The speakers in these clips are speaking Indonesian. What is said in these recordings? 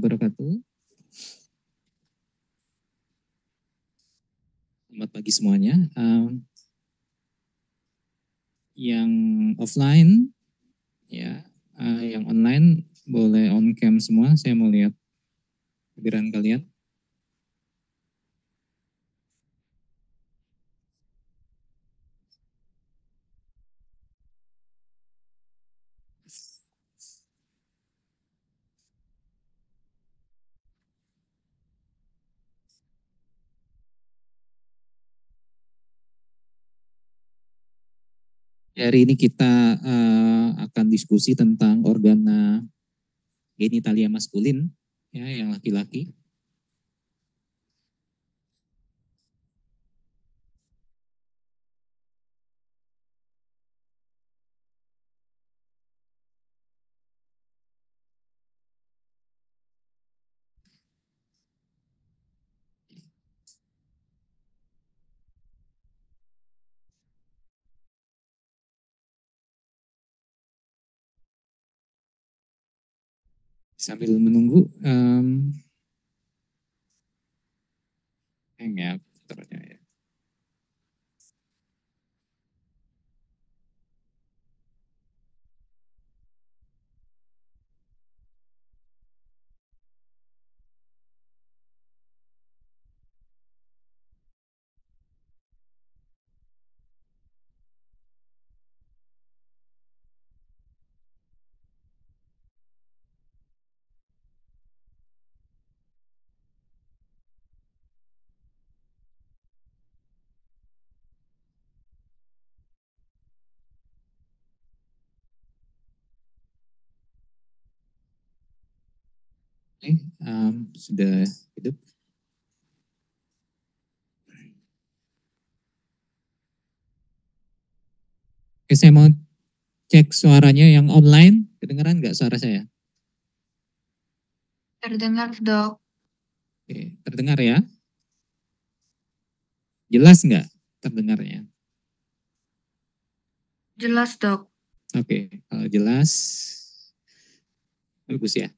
wabarakatuh. Selamat pagi semuanya. Yang offline, ya, yang online boleh on cam semua. Saya mau lihat hadiran kalian. Hari ini kita akan diskusi tentang organa genitalia maskulin, ya, yang laki-laki. Sambil menunggu, hang ya, putarnya ya. Sudah hidup. Oke, saya mau cek suaranya yang online. Kedengeran nggak suara saya? Terdengar, Dok. Oke, terdengar ya? Jelas nggak terdengarnya? Jelas, Dok. Oke, kalau jelas, bagus ya.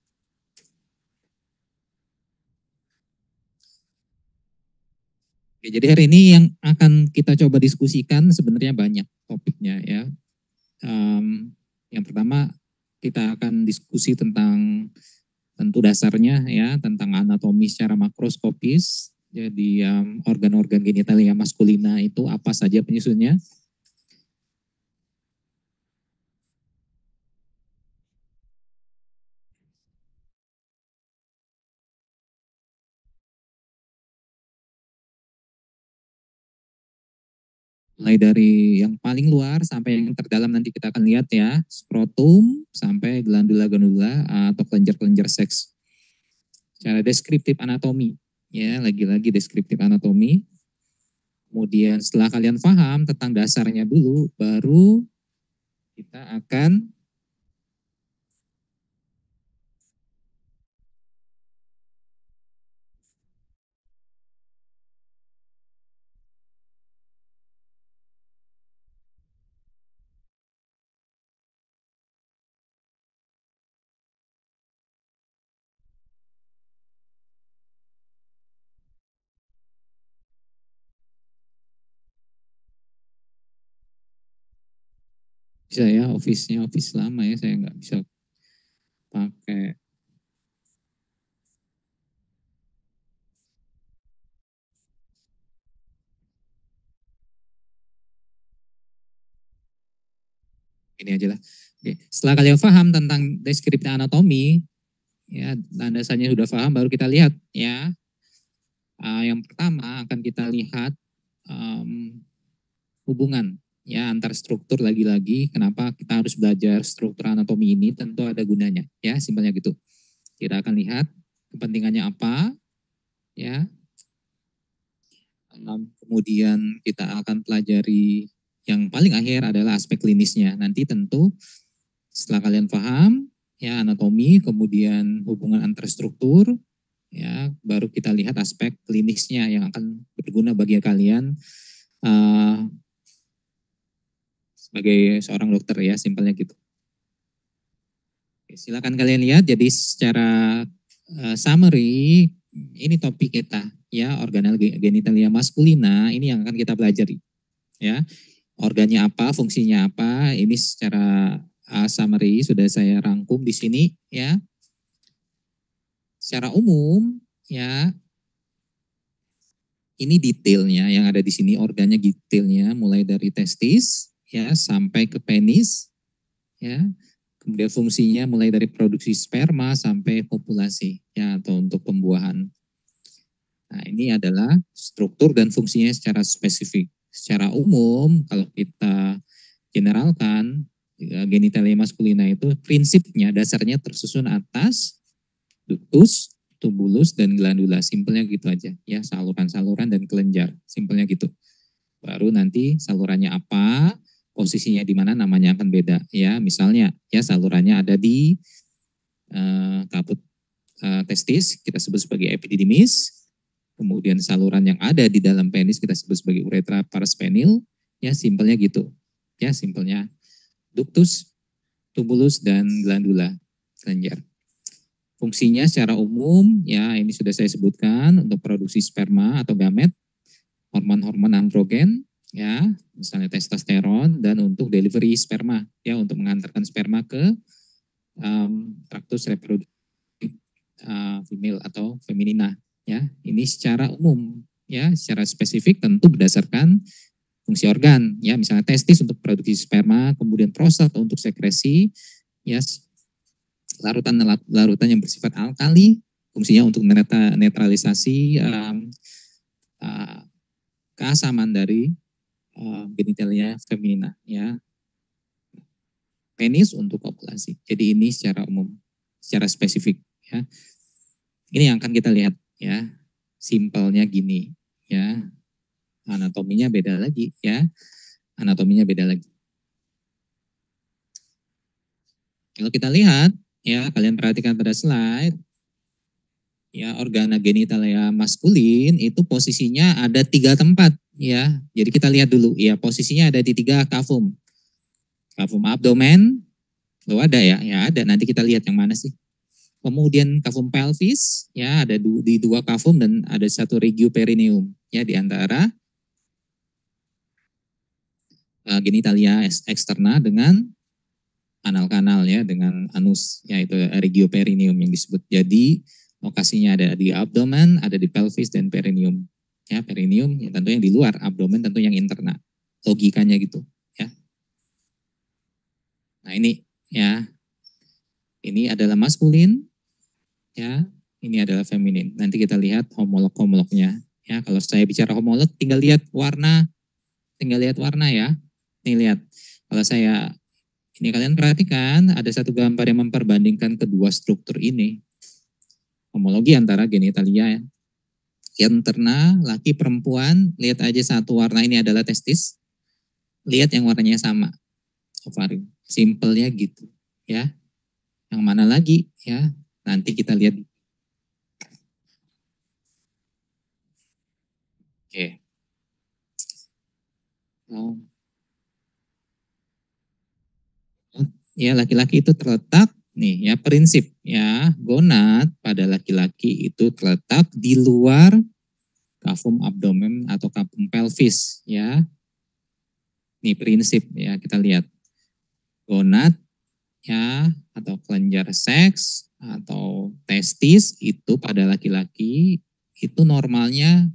Oke, jadi hari ini yang akan kita coba diskusikan sebenarnya banyak topiknya ya. Yang pertama kita akan diskusi tentang tentu dasarnya ya, tentang anatomi secara makroskopis. Jadi organ-organ genitalia maskulina itu apa saja penyusunnya. Mulai dari yang paling luar sampai yang terdalam nanti kita akan lihat ya, skrotum sampai glandula-glandula atau kelenjar-kelenjar seks. Secara deskriptif anatomi, ya lagi-lagi deskriptif anatomi. Kemudian setelah kalian paham tentang dasarnya dulu, baru kita akan bisa ya, office-nya office lama ya, saya nggak bisa pakai. Ini aja lah. Oke. Setelah kalian paham tentang deskripsi anatomi, ya landasannya sudah paham, baru kita lihat ya. Yang pertama akan kita lihat hubungan ya antar struktur lagi-lagi. Kenapa kita harus belajar struktur anatomi ini? Tentu ada gunanya ya, simpelnya gitu. Kita akan lihat kepentingannya apa ya. Kemudian kita akan pelajari yang paling akhir adalah aspek klinisnya. Nanti tentu setelah kalian paham ya anatomi, kemudian hubungan antar struktur, ya baru kita lihat aspek klinisnya yang akan berguna bagi kalian sebagai seorang dokter ya, simpelnya gitu. Oke, silakan kalian lihat. Jadi secara summary, ini topik kita ya, organel genitalia maskulina, ini yang akan kita pelajari ya. Organnya apa, fungsinya apa, ini secara summary sudah saya rangkum di sini ya. Secara umum ya, ini detailnya yang ada di sini, organnya detailnya mulai dari testis ya sampai ke penis ya. Kemudian fungsinya mulai dari produksi sperma sampai populasi ya, atau untuk pembuahan. Nah, ini adalah struktur dan fungsinya secara spesifik. Secara umum kalau kita generalkan, genitalia maskulina itu prinsipnya dasarnya tersusun atas ductus, tubulus, dan glandula. Simpelnya gitu aja ya, saluran-saluran dan kelenjar. Simpelnya gitu. Baru nanti salurannya apa, posisinya di mana, namanya akan beda ya. Misalnya ya, salurannya ada di kaput testis, kita sebut sebagai epididymis. Kemudian saluran yang ada di dalam penis kita sebut sebagai uretra paraspenil. Ya, simpelnya gitu. Ya, simpelnya ductus, tubulus, dan glandula, kelenjar. Fungsinya secara umum ya, ini sudah saya sebutkan, untuk produksi sperma atau gamet, hormon-hormon androgen ya, misalnya testosteron, dan untuk delivery sperma ya, untuk mengantarkan sperma ke traktus reproduktif female atau feminina ya. Ini secara umum ya, secara spesifik tentu berdasarkan fungsi organ ya, misalnya testis untuk produksi sperma, kemudian prostat untuk sekresi ya, larutan yang bersifat alkali, fungsinya untuk netralisasi keasaman dari genitalia femina ya. Penis untuk kopulasi. Jadi ini secara umum, secara spesifik ya. Ini yang akan kita lihat ya. Simpelnya gini ya. Anatominya beda lagi ya. Anatominya beda lagi. Kalau kita lihat ya, kalian perhatikan pada slide ya, organa genitalia maskulin itu posisinya ada 3 tempat ya. Jadi kita lihat dulu ya, posisinya ada di 3 kavum. Kavum abdomen, lo ada ya? Ya ada, nanti kita lihat yang mana sih. Kemudian kavum pelvis, ya ada di 2 kavum dan ada 1 regio perineum ya, di antara genitalia eksterna dengan anal kanal ya, dengan anus, yaitu regio perineum yang disebut. Jadi lokasinya ada di abdomen, ada di pelvis dan perineum. Ya, perineum ya tentu yang di luar, abdomen tentu yang interna. Logikanya gitu ya. Nah, ini ya. Ini adalah maskulin ya. Ini adalah feminin. Nanti kita lihat homolog-homolognya ya. Kalau saya bicara homolog, tinggal lihat warna ya. Nih lihat. Kalau saya, ini kalian perhatikan ada satu gambar yang memperbandingkan kedua struktur ini. Homologi antara genitalia interna, laki perempuan, lihat aja satu warna, ini adalah testis. Lihat yang warnanya sama, ovarium. Simpelnya gitu ya. Yang mana lagi ya? Nanti kita lihat. Oke. Oh. Ya, laki-laki itu terletak nih ya, prinsip ya, gonad pada laki-laki itu terletak di luar kavum abdomen atau kavum pelvis ya. Nih prinsip ya, kita lihat. Gonad ya, atau kelenjar seks atau testis itu pada laki-laki itu normalnya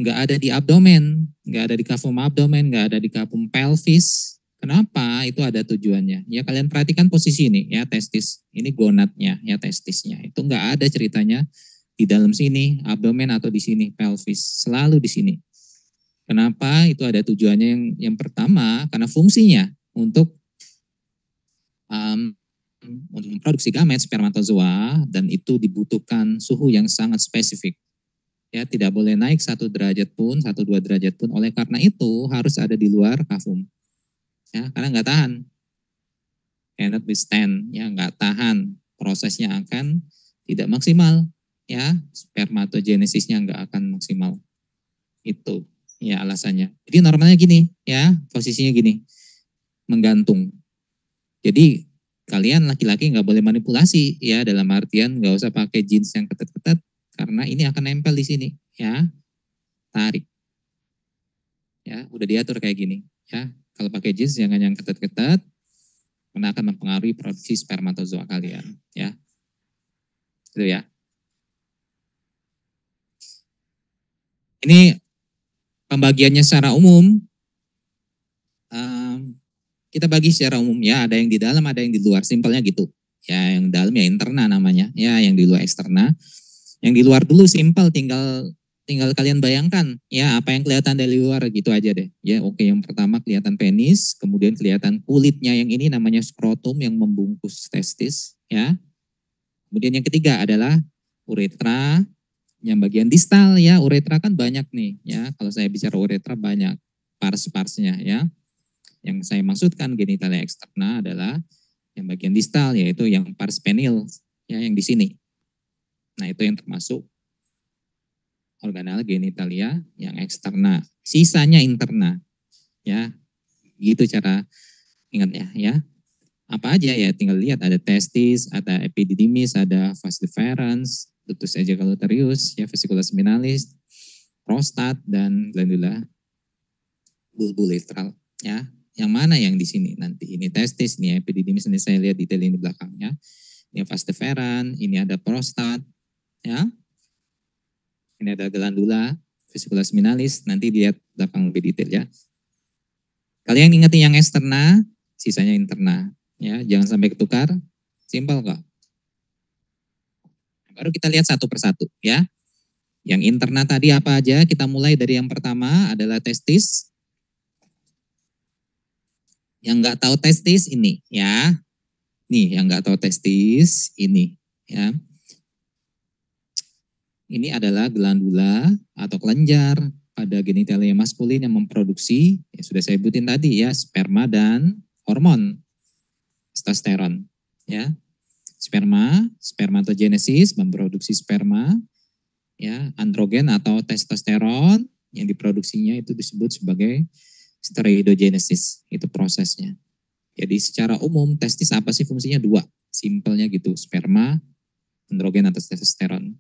nggak ada di abdomen, nggak ada di kavum abdomen, nggak ada di kavum pelvis. Kenapa? Itu ada tujuannya. Ya, kalian perhatikan posisi ini ya, testis. Ini gonadnya ya, testisnya. Itu nggak ada ceritanya di dalam sini, abdomen atau di sini, pelvis. Selalu di sini. Kenapa? Itu ada tujuannya. Yang pertama, karena fungsinya untuk memproduksi gamet, spermatozoa, dan itu dibutuhkan suhu yang sangat spesifik. Ya, tidak boleh naik 1 derajat pun, 1-2 derajat pun. Oleh karena itu harus ada di luar kavum. Ya, karena nggak tahan. Cannot withstand, ya nggak tahan. Prosesnya akan tidak maksimal. Ya, spermatogenesisnya nggak akan maksimal. Itu ya alasannya. Jadi normalnya gini, ya posisinya gini, menggantung. Jadi kalian laki-laki nggak boleh manipulasi ya, dalam artian nggak usah pakai jeans yang ketat-ketat karena ini akan nempel di sini ya, tarik ya, udah diatur kayak gini ya. Kalau pakai jeans jangan yang ketat-ketat karena akan mempengaruhi produksi spermatozoa kalian ya. Itu ya. Ini pembagiannya secara umum. Kita bagi secara umum ya, ada yang di dalam, ada yang di luar, simpelnya gitu. Ya, yang dalam ya interna namanya, ya yang di luar eksterna. Yang di luar dulu simpel, tinggal tinggal kalian bayangkan ya apa yang kelihatan dari luar gitu aja deh. Ya, oke, yang pertama kelihatan penis, kemudian kelihatan kulitnya yang ini namanya skrotum yang membungkus testis ya. Kemudian yang ketiga adalah uretra yang bagian distal ya. Uretra kan banyak nih ya. Kalau saya bicara uretra banyak pars-parsnya ya. Yang saya maksudkan genitalia eksterna adalah yang bagian distal, yaitu yang pars penil ya, yang di sini. Nah, itu yang termasuk organel genitalia yang eksterna. Sisanya interna ya. Gitu cara ingatnya ya. Apa aja ya, tinggal lihat, ada testis, ada epididymis, ada vas deferens, ductus ejaculatorius, ya, vesicula seminalis, prostat, dan glandula bulbuletral ya. Yang mana yang di sini nanti? Ini testis, ini epididymis, ini saya lihat detail ini belakangnya. Ini vas deferens, ini ada prostat ya. Ini ada glandula vesicula seminalis, nanti lihat belakang lebih detail ya. Kalian ingetin yang eksterna, sisanya interna ya. Jangan sampai ketukar. Simpel kok. Baru kita lihat satu persatu ya. Yang interna tadi apa aja? Kita mulai dari yang pertama adalah testis. Yang nggak tahu testis ini ya. Nih, yang nggak tahu testis ini ya. Ini adalah glandula atau kelenjar pada genitalia maskulin yang memproduksi, ya sudah saya sebutin tadi ya, sperma dan hormon testosteron ya. Sperma, spermatogenesis memproduksi sperma ya, androgen atau testosteron yang diproduksinya itu disebut sebagai steroidogenesis, itu prosesnya. Jadi secara umum testis apa sih fungsinya? Dua, simpelnya gitu, sperma, androgen atau testosteron.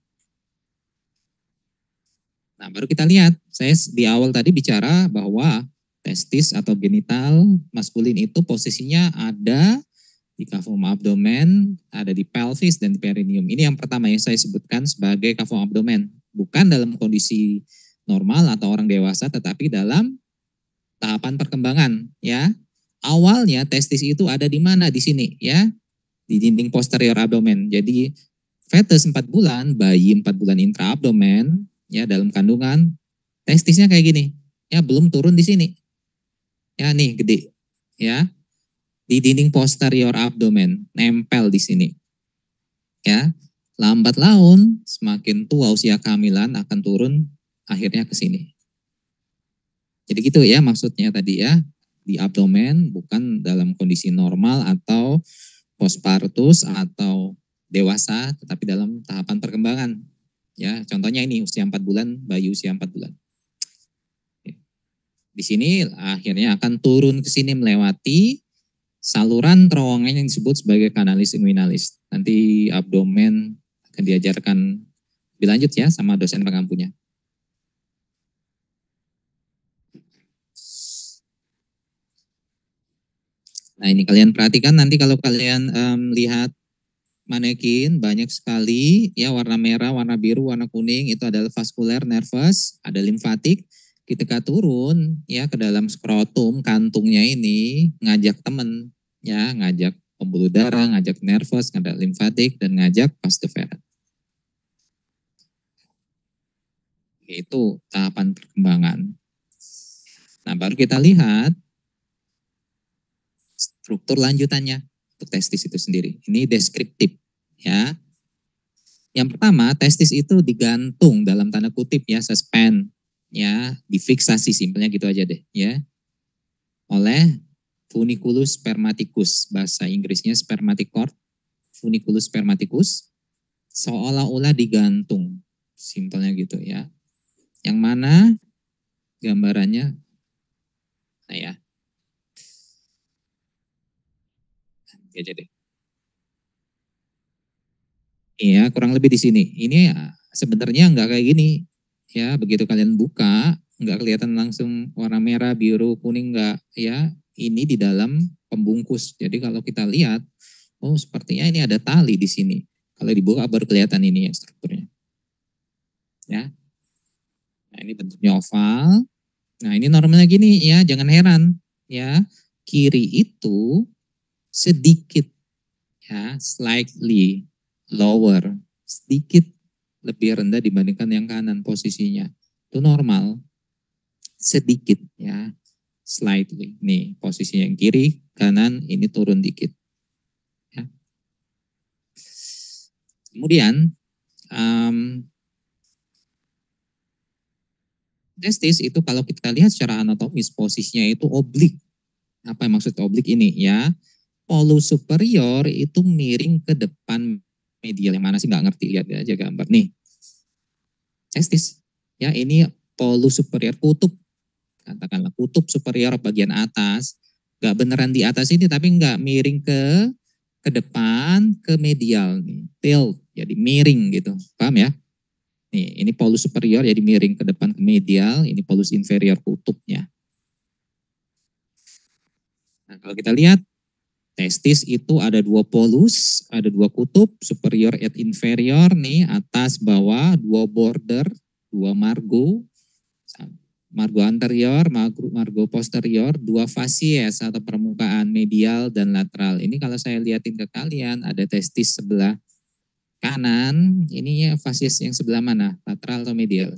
Nah, baru kita lihat, saya di awal tadi bicara bahwa testis atau genital maskulin itu posisinya ada di cavum abdomen, ada di pelvis dan di perineum. Ini yang pertama yang saya sebutkan sebagai cavum abdomen. Bukan dalam kondisi normal atau orang dewasa, tetapi dalam tahapan perkembangan ya. Awalnya testis itu ada di mana? Di sini ya, di dinding posterior abdomen. Jadi fetus 4 bulan, bayi 4 bulan intraabdomen ya, dalam kandungan, testisnya kayak gini. Ya, belum turun di sini. Ya, nih gede. Ya, di dinding posterior abdomen, nempel di sini. Ya, lambat laun semakin tua usia kehamilan akan turun akhirnya ke sini. Jadi gitu ya maksudnya tadi ya, di abdomen bukan dalam kondisi normal atau postpartus atau dewasa, tetapi dalam tahapan perkembangan. Ya, contohnya ini usia 4 bulan, bayi usia 4 bulan. Di sini akhirnya akan turun ke sini melewati saluran terowongan yang disebut sebagai kanalis inguinalis. Nanti abdomen akan diajarkan lebih lanjut ya sama dosen pengampunya. Nah, ini kalian perhatikan nanti kalau kalian lihat manekin banyak sekali ya, warna merah, warna biru, warna kuning itu adalah vaskuler nervous, ada limfatik. Ketika turun ya ke dalam skrotum kantungnya ini ngajak temen ya, ngajak pembuluh darah, ngajak nervous, ngajak limfatik dan ngajak vas deferens. Itu tahapan perkembangan. Nah, baru kita lihat struktur lanjutannya untuk testis itu sendiri. Ini deskriptif ya. Yang pertama, testis itu digantung dalam tanda kutip ya, suspend ya, difiksasi, simpelnya gitu aja deh ya, oleh funiculus spermaticus, bahasa Inggrisnya spermatic cord, funiculus spermaticus, seolah-olah digantung, simpelnya gitu ya. Yang mana gambarannya, nah ya, aja deh. Iya, kurang lebih di sini. Ini sebenarnya nggak kayak gini. Ya, begitu kalian buka, nggak kelihatan langsung warna merah, biru, kuning, nggak. Ya, ini di dalam pembungkus. Jadi kalau kita lihat, oh sepertinya ini ada tali di sini. Kalau dibuka baru kelihatan ini ya strukturnya. Ya, nah ini bentuknya oval. Nah ini normalnya gini ya, jangan heran. Ya, kiri itu sedikit ya, slightly lower, sedikit lebih rendah dibandingkan yang kanan posisinya. Itu normal, sedikit ya, slightly. Nih posisinya yang kiri, kanan ini turun dikit. Ya. Kemudian testis itu kalau kita lihat secara anatomis posisinya itu oblik. Apa yang maksud oblik ini ya? Polus superior itu miring ke depan medial. Yang mana sih nggak ngerti, lihat aja gambar nih. Testis ya, ini polus superior, kutub, katakanlah kutub superior bagian atas, nggak beneran di atas ini tapi nggak miring ke depan ke medial nih, tilt jadi miring gitu, paham ya? Nih ini polus superior jadi miring ke depan ke medial, ini polus inferior kutubnya. Nah kalau kita lihat testis itu ada dua polus, ada dua kutub, superior and inferior nih, atas bawah, dua border, dua margo, margo anterior, margo posterior, dua facies atau permukaan medial dan lateral. Ini kalau saya lihatin ke kalian, ada testis sebelah kanan, ini ya facies yang sebelah mana? Lateral atau medial?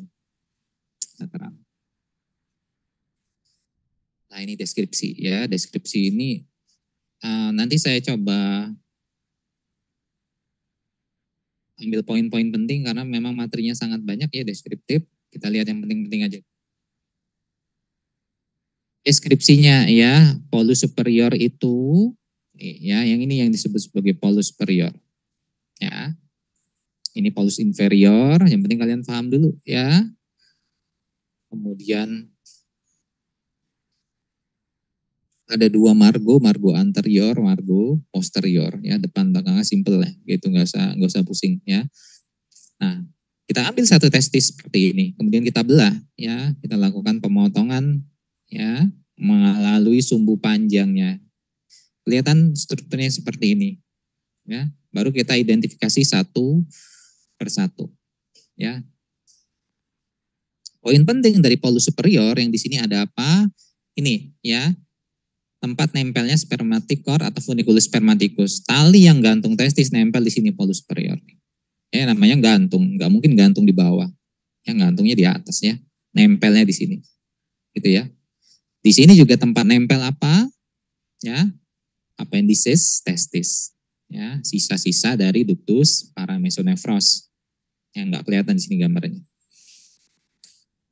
Lateral. Nah ini deskripsi ya, deskripsi ini nanti saya coba ambil poin-poin penting karena memang materinya sangat banyak ya, deskriptif. Kita lihat yang penting-penting aja. Deskripsinya ya, polus superior itu ya, yang ini yang disebut sebagai polus superior. Ya. Ini polus inferior, yang penting kalian paham dulu ya. Kemudian ada dua margo, margo anterior, margo posterior ya, depan belakangnya simple ya, gitu, nggak usah pusing ya. Nah, kita ambil satu testis seperti ini, kemudian kita belah ya, kita lakukan pemotongan ya melalui sumbu panjangnya. Kelihatan strukturnya seperti ini ya. Baru kita identifikasi satu persatu ya. Poin penting dari polus superior yang di sini ada apa? Ini ya, tempat nempelnya spermatic cord atau funiculus spermaticus. Tali yang gantung testis nempel di sini polus superior. Ya namanya gantung, nggak mungkin gantung di bawah. Yang gantungnya di atas ya, nempelnya di sini. Gitu ya. Di sini juga tempat nempel apa? Ya, appendices testis. Ya, sisa-sisa dari ductus paramesonefros. Yang nggak kelihatan di sini gambarnya.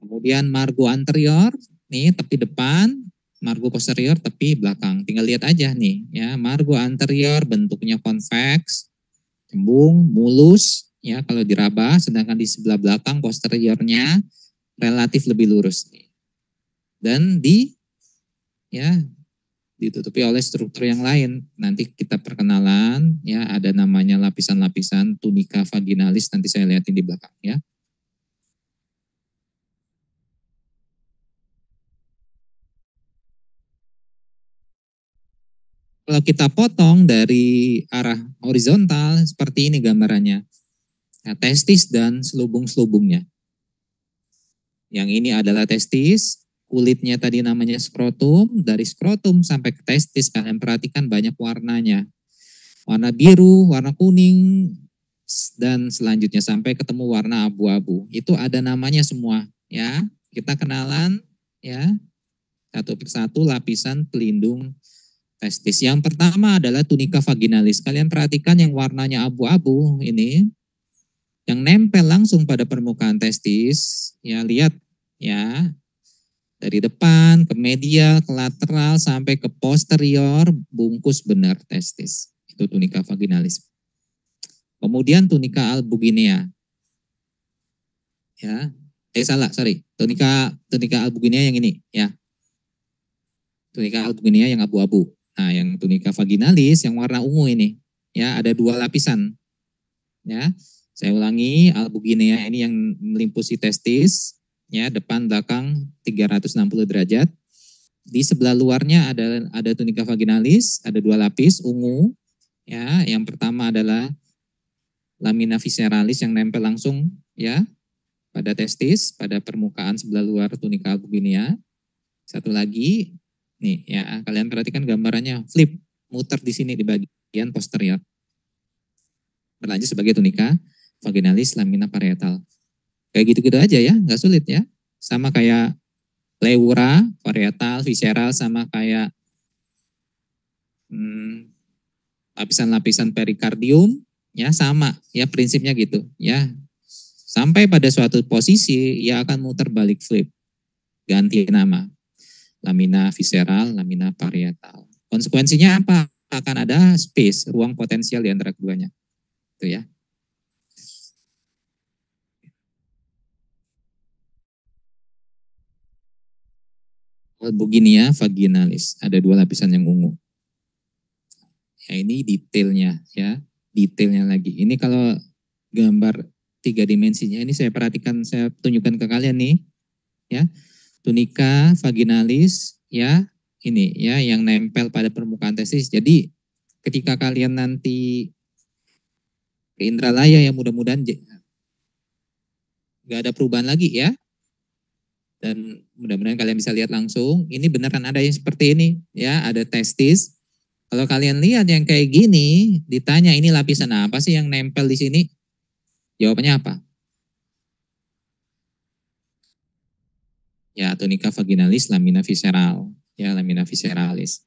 Kemudian margo anterior, nih tepi depan, margo posterior tepi belakang. Tinggal lihat aja nih, ya. Margo anterior bentuknya konveks, cembung, mulus, ya kalau diraba, sedangkan di sebelah belakang posteriornya relatif lebih lurus. Dan ya ditutupi oleh struktur yang lain. Nanti kita perkenalan, ya ada namanya lapisan-lapisan tunica vaginalis, nanti saya lihatin di belakang ya. Kalau kita potong dari arah horizontal, seperti ini gambarannya. Nah, testis dan selubung-selubungnya. Yang ini adalah testis, kulitnya tadi namanya skrotum, dari skrotum sampai ke testis, kalian perhatikan banyak warnanya. Warna biru, warna kuning, dan selanjutnya sampai ketemu warna abu-abu. Itu ada namanya semua ya. Kita kenalan ya, satu persatu lapisan pelindung testis. Yang pertama adalah tunica vaginalis. Kalian perhatikan yang warnanya abu-abu ini, yang nempel langsung pada permukaan testis. Ya lihat ya, dari depan ke medial, ke lateral sampai ke posterior, bungkus benar testis. Itu tunica vaginalis. Kemudian tunica albuginea. Ya. Sorry. Tunica albuginea yang ini ya. Tunica albuginea yang abu-abu. Nah, yang tunica vaginalis yang warna ungu ini, ya ada dua lapisan. Ya, saya ulangi, albuginea ini yang melimpusi testis, ya, depan belakang 360 derajat. Di sebelah luarnya ada tunika vaginalis, ada 2 lapis ungu. Ya, yang pertama adalah lamina visceralis yang nempel langsung, ya, pada testis, pada permukaan sebelah luar tunika albuginea. Satu lagi, nih ya, kalian perhatikan gambarannya, flip, muter di sini di bagian posterior. Berlanjut sebagai tunika vaginalis lamina parietal. Kayak gitu-gitu aja ya, nggak sulit ya. Sama kayak pleura, parietal, visceral, sama kayak lapisan-lapisan perikardium, ya sama, ya prinsipnya gitu, ya. Sampai pada suatu posisi, ia akan muter balik flip, ganti nama, lamina visceral, lamina parietal. Konsekuensinya apa? Akan ada space, ruang potensial di antara keduanya, itu ya. Albuginia vaginalis, ada 2 lapisan yang ungu. Ya, ini detailnya ya, detailnya lagi. Ini kalau gambar 3 dimensinya ini saya perhatikan, saya tunjukkan ke kalian nih, ya. Tunika vaginalis, ya, ini ya yang nempel pada permukaan testis. Jadi ketika kalian nanti ke Indralaya ya mudah-mudahan nggak ada perubahan lagi ya. Dan mudah-mudahan kalian bisa lihat langsung. Ini beneran ada yang seperti ini ya, ada testis. Kalau kalian lihat yang kayak gini, ditanya ini lapisan apa sih yang nempel di sini? Jawabannya apa? Ya, tunika vaginalis lamina visceral. Ya, lamina visceralis.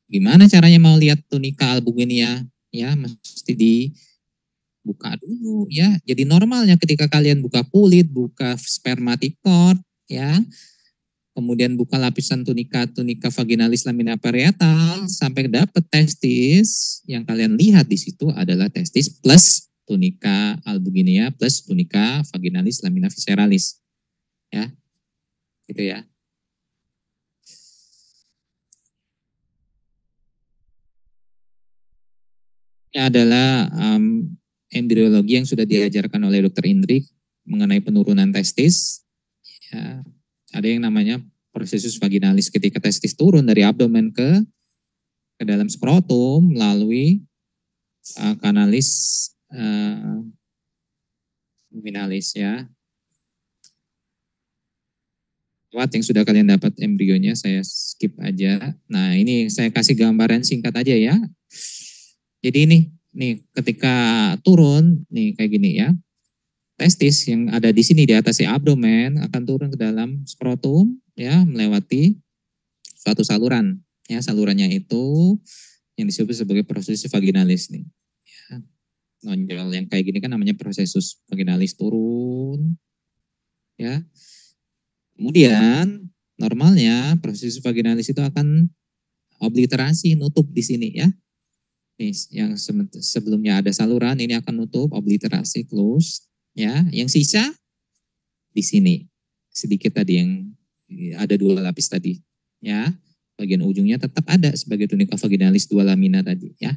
Gimana caranya mau lihat tunika albuginia? Ya, mesti dibuka dulu ya. Jadi normalnya ketika kalian buka kulit, buka spermatikot, ya, kemudian buka lapisan tunika vaginalis lamina parietal sampai dapat testis, yang kalian lihat di situ adalah testis plus tunika albuginea plus tunika vaginalis lamina visceralis. Ya, gitu ya. Ini adalah embriologi yang sudah diajarkan oleh Dr. Indrik mengenai penurunan testis. Ya, ada yang namanya prosesus vaginalis ketika testis turun dari abdomen ke dalam skrotum melalui kanalis luminalis ya. Lewat yang sudah kalian dapat embrionya, saya skip aja. Nah ini saya kasih gambaran singkat aja ya. Jadi ini, nih ketika turun, nih kayak gini ya. Testis yang ada di sini di atas si abdomen akan turun ke dalam skrotum ya, melewati suatu saluran. Ya, salurannya itu yang disebut sebagai prosesus vaginalis nih. Ya, nonjol yang kayak gini kan namanya prosesus vaginalis turun. Ya. Kemudian normalnya prosesus vaginalis itu akan obliterasi, nutup di sini ya. Nih, yang sebelumnya ada saluran ini akan nutup, obliterasi, close. Ya, yang sisa di sini sedikit tadi yang ada 2 lapis tadi ya, bagian ujungnya tetap ada sebagai tunika vaginalis 2 lamina tadi ya.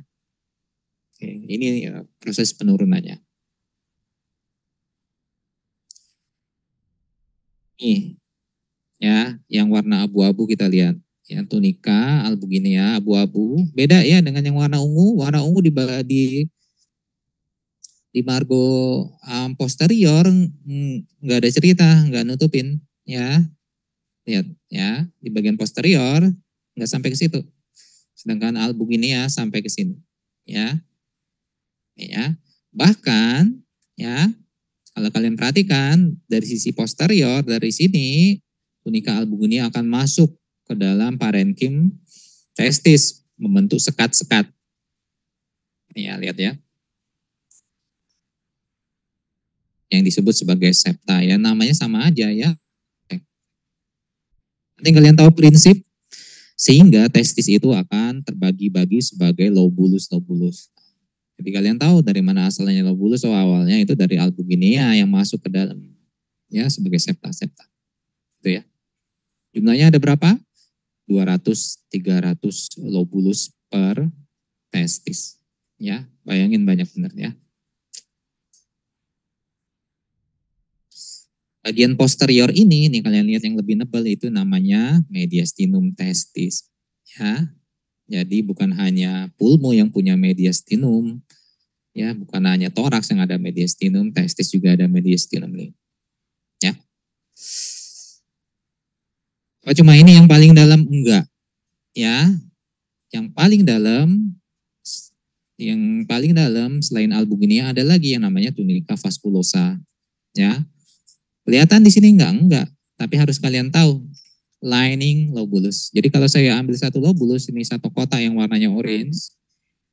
Oke, ini proses penurunannya. Nih ya, yang warna abu-abu kita lihat ya, tunika albuginea abu-abu beda ya dengan yang warna ungu. Warna ungu di margo posterior nggak ada cerita, nggak nutupin ya. Lihat ya, di bagian posterior nggak sampai ke situ. Sedangkan albuginea sampai ke sini. Ya. Ya. Bahkan ya, kalau kalian perhatikan dari sisi posterior dari sini tunika albuginea akan masuk ke dalam parenkim testis membentuk sekat-sekat. Ya, lihat ya. Yang disebut sebagai septa ya, namanya sama aja ya. Nanti kalian tahu prinsip sehingga testis itu akan terbagi-bagi sebagai lobulus-lobulus. Jadi kalian tahu dari mana asalnya lobulus? Oh, awalnya itu dari albuginea yang masuk ke dalam ya sebagai septa-septa. Itu ya. Jumlahnya ada berapa? 200 300 lobulus per testis. Ya, bayangin banyak benar ya. Bagian posterior ini nih kalian lihat yang lebih nebal itu namanya mediastinum testis. Ya, jadi bukan hanya pulmo yang punya mediastinum, ya bukan hanya toraks yang ada mediastinum, testis juga ada mediastinum nih. Ya. Oh, cuma ini yang paling dalam enggak, ya. Yang paling dalam selain albuginia ada lagi yang namanya tunica vasculosa, ya. Kelihatan di sini enggak, tapi harus kalian tahu lining lobulus. Jadi kalau saya ambil satu lobulus ini satu kotak yang warnanya orange,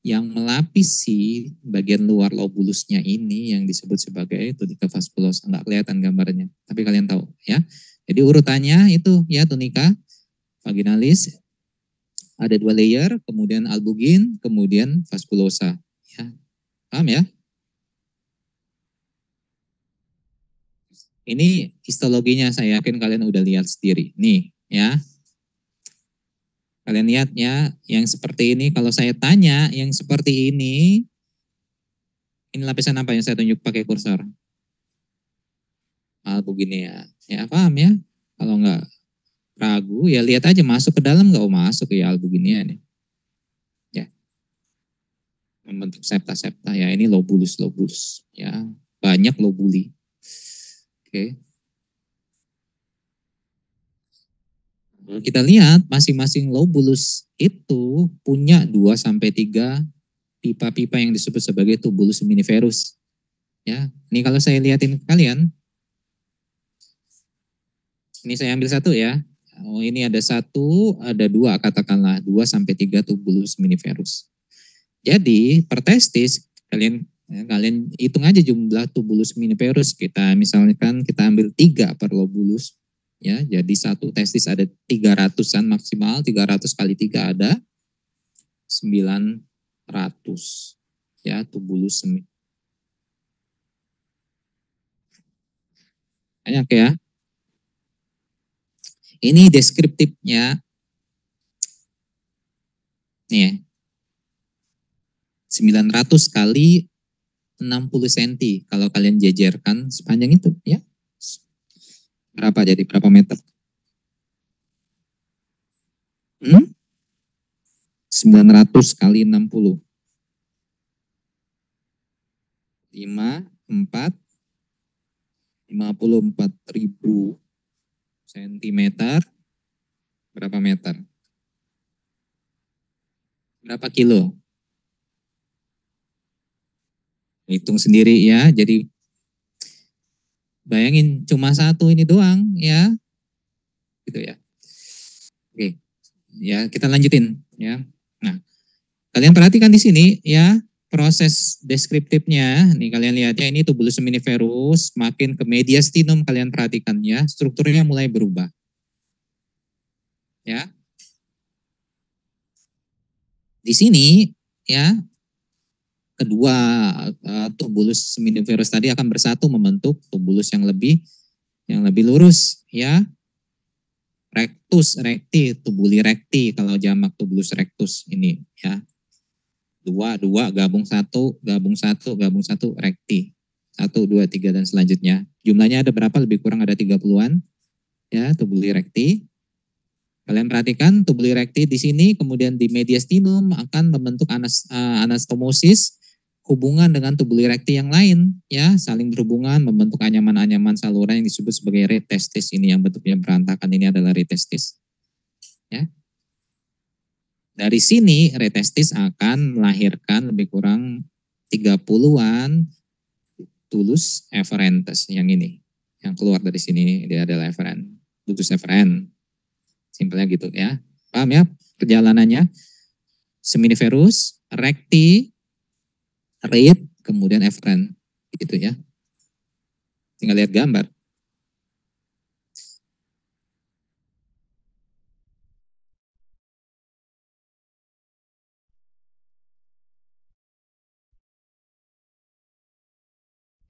yang melapisi bagian luar lobulusnya ini yang disebut sebagai tunica vasculosa. Enggak kelihatan gambarnya, tapi kalian tahu, ya. Jadi urutannya itu ya tunica vaginalis, ada 2 layer, kemudian albugin, kemudian vasculosa. Ya. Paham ya? Ini histologinya saya yakin kalian udah lihat sendiri. Nih, ya. Kalian lihat ya, yang seperti ini kalau saya tanya yang seperti ini lapisan apa yang saya tunjuk pakai kursor? Albuginia. Ya, paham ya? Kalau enggak ragu, ya lihat aja masuk ke dalam nggak masuk ya albuginia nih. Ya, membentuk septa-septa ya ini lobulus ya banyak lobuli. Oke. Kita lihat masing-masing lobulus itu punya 2 sampai 3 pipa-pipa yang disebut sebagai tubulus seminiferus. Ya, ini kalau saya lihatin ke kalian, ini saya ambil satu ya. Oh, ini ada 1, ada 2 katakanlah 2 sampai 3 tubulus seminiferus. Jadi per testis kalian hitung aja jumlah tubulus seminiferus. Kita misalkan kita ambil 3 per lobulus. Ya, jadi satu testis ada 300-an maksimal, 300 kali 3 ada 900. Ya, tubulus seminiferus. Banyak ya. Ini deskriptifnya. Nih ya. 900 kali 60 cm kalau kalian jajarkan sepanjang itu ya. Berapa jadi berapa meter? 900 kali 60. 54.000 cm. Berapa meter? Berapa kilo? Hitung sendiri ya. Jadi bayangin cuma satu ini doang ya. Gitu ya. Oke. Ya, kita lanjutin ya. Nah, kalian perhatikan di sini ya, proses deskriptifnya. Nih kalian lihat ya, ini tubulus seminiferus, makin ke mediastinum kalian perhatikan ya, strukturnya mulai berubah. Ya. Di sini ya, kedua tubulus seminiferus tadi akan bersatu membentuk tubulus yang lebih lurus ya. Rectus recti, tubuli recti kalau jamak tubulus rectus ini ya. 2 gabung 1 recti. 1 2 3 dan selanjutnya. Jumlahnya ada berapa? Lebih kurang ada 30-an ya, tubuli recti. Kalian perhatikan tubuli recti di sini, kemudian di mediastinum akan membentuk anastomosis hubungan dengan tubuli recti yang lain ya, saling berhubungan membentuk anyaman-anyaman saluran yang disebut sebagai retestis. Ini yang bentuknya berantakan ini adalah retestis. Ya. Dari sini retestis akan melahirkan lebih kurang 30-an tulus efferentes yang ini. Yang keluar dari sini dia adalah efferent, tulus efferent. Simpelnya gitu ya. Paham ya perjalanannya? Seminiferus, recti, red, kemudian efferent. Gitu ya. Tinggal lihat gambar.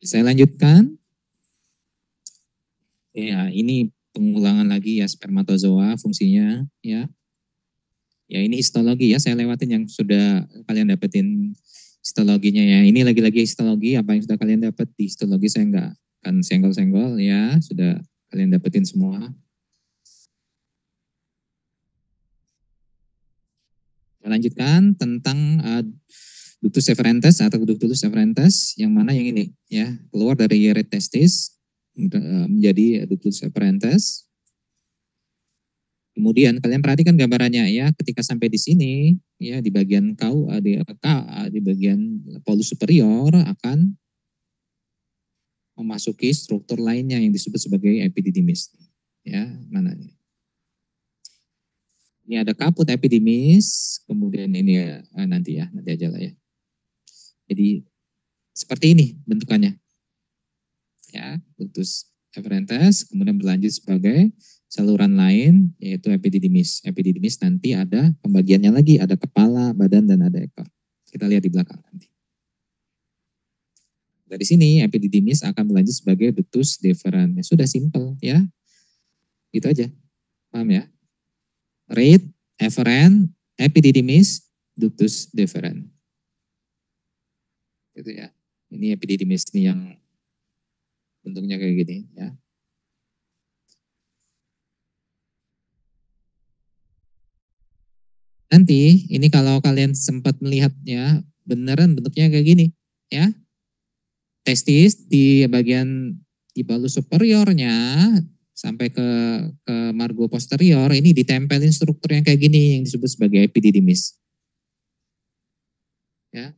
Saya lanjutkan. Ya, ini pengulangan lagi ya spermatozoa fungsinya ya. Ya ini histologi ya, saya lewatin yang sudah kalian dapetin histologinya ya. Ini lagi-lagi histologi, apa yang sudah kalian dapat di histologi saya nggak akan senggol-senggol ya, sudah kalian dapetin semua. Kita lanjutkan tentang ductus efferentes atau ductus efferentes, yang mana yang ini ya, keluar dari red testis menjadi ductus efferentes. Kemudian kalian perhatikan gambarannya ya, ketika sampai di sini ya, di bagian di bagian polus superior akan memasuki struktur lainnya yang disebut sebagai epididymis. Ya, mana ini? Ini ada kaput epididymis, kemudian ini nanti aja lah ya. Jadi seperti ini bentukannya. Ya, ductus efferentes, kemudian berlanjut sebagai saluran lain yaitu epididymis. Epididymis nanti ada pembagiannya lagi, ada kepala, badan, dan ada ekor. Kita lihat di belakang nanti. Dari sini epididymis akan berlanjut sebagai ductus deferens. Sudah simpel ya. Itu aja. Paham ya? Read, efferent, epididymis, ductus deferens. Itu ya. Ini epididymis ini yang bentuknya kayak gini ya. Nanti ini kalau kalian sempat melihatnya beneran bentuknya kayak gini ya. Testis di bagian di balus superiornya sampai ke margo posterior ini ditempelin struktur yang kayak gini yang disebut sebagai epididymis. Ya.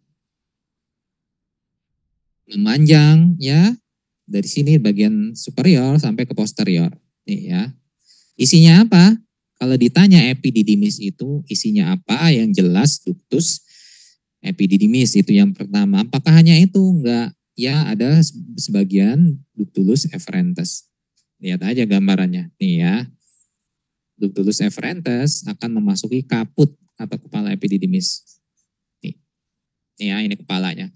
Memanjang ya dari sini bagian superior sampai ke posterior. Nih ya. Isinya apa? Kalau ditanya epididymis itu isinya apa? Yang jelas ductus epididymis itu yang pertama. Apakah hanya itu? Enggak. Ya ada sebagian ductus efferentes. Lihat aja gambarannya. Nih ya. Ductus efferentes akan memasuki kaput atau kepala epididymis. Nih. Nih ya, ini kepalanya.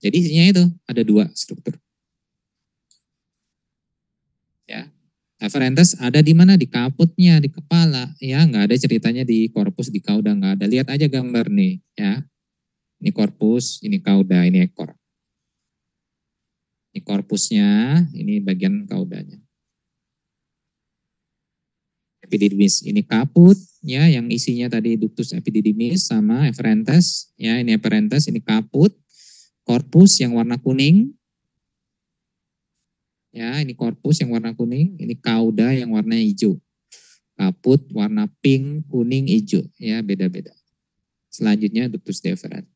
Jadi isinya itu ada dua struktur. Ya. Efferentes ada di mana? Di kaputnya, di kepala. Ya, nggak ada ceritanya di korpus, di kauda, nggak ada. Lihat aja gambar nih, ya. Ini korpus, ini kauda, ini ekor. Ini korpusnya, ini bagian kaudanya. Epididymis, ini kaput, ya, yang isinya tadi ductus epididymis sama efferentes, ya, ini efferentes, ini kaput, korpus yang warna kuning, ya, ini korpus yang warna kuning, ini kauda yang warna hijau. Kaput warna pink, kuning, hijau, ya, beda-beda. Selanjutnya ductus deferens.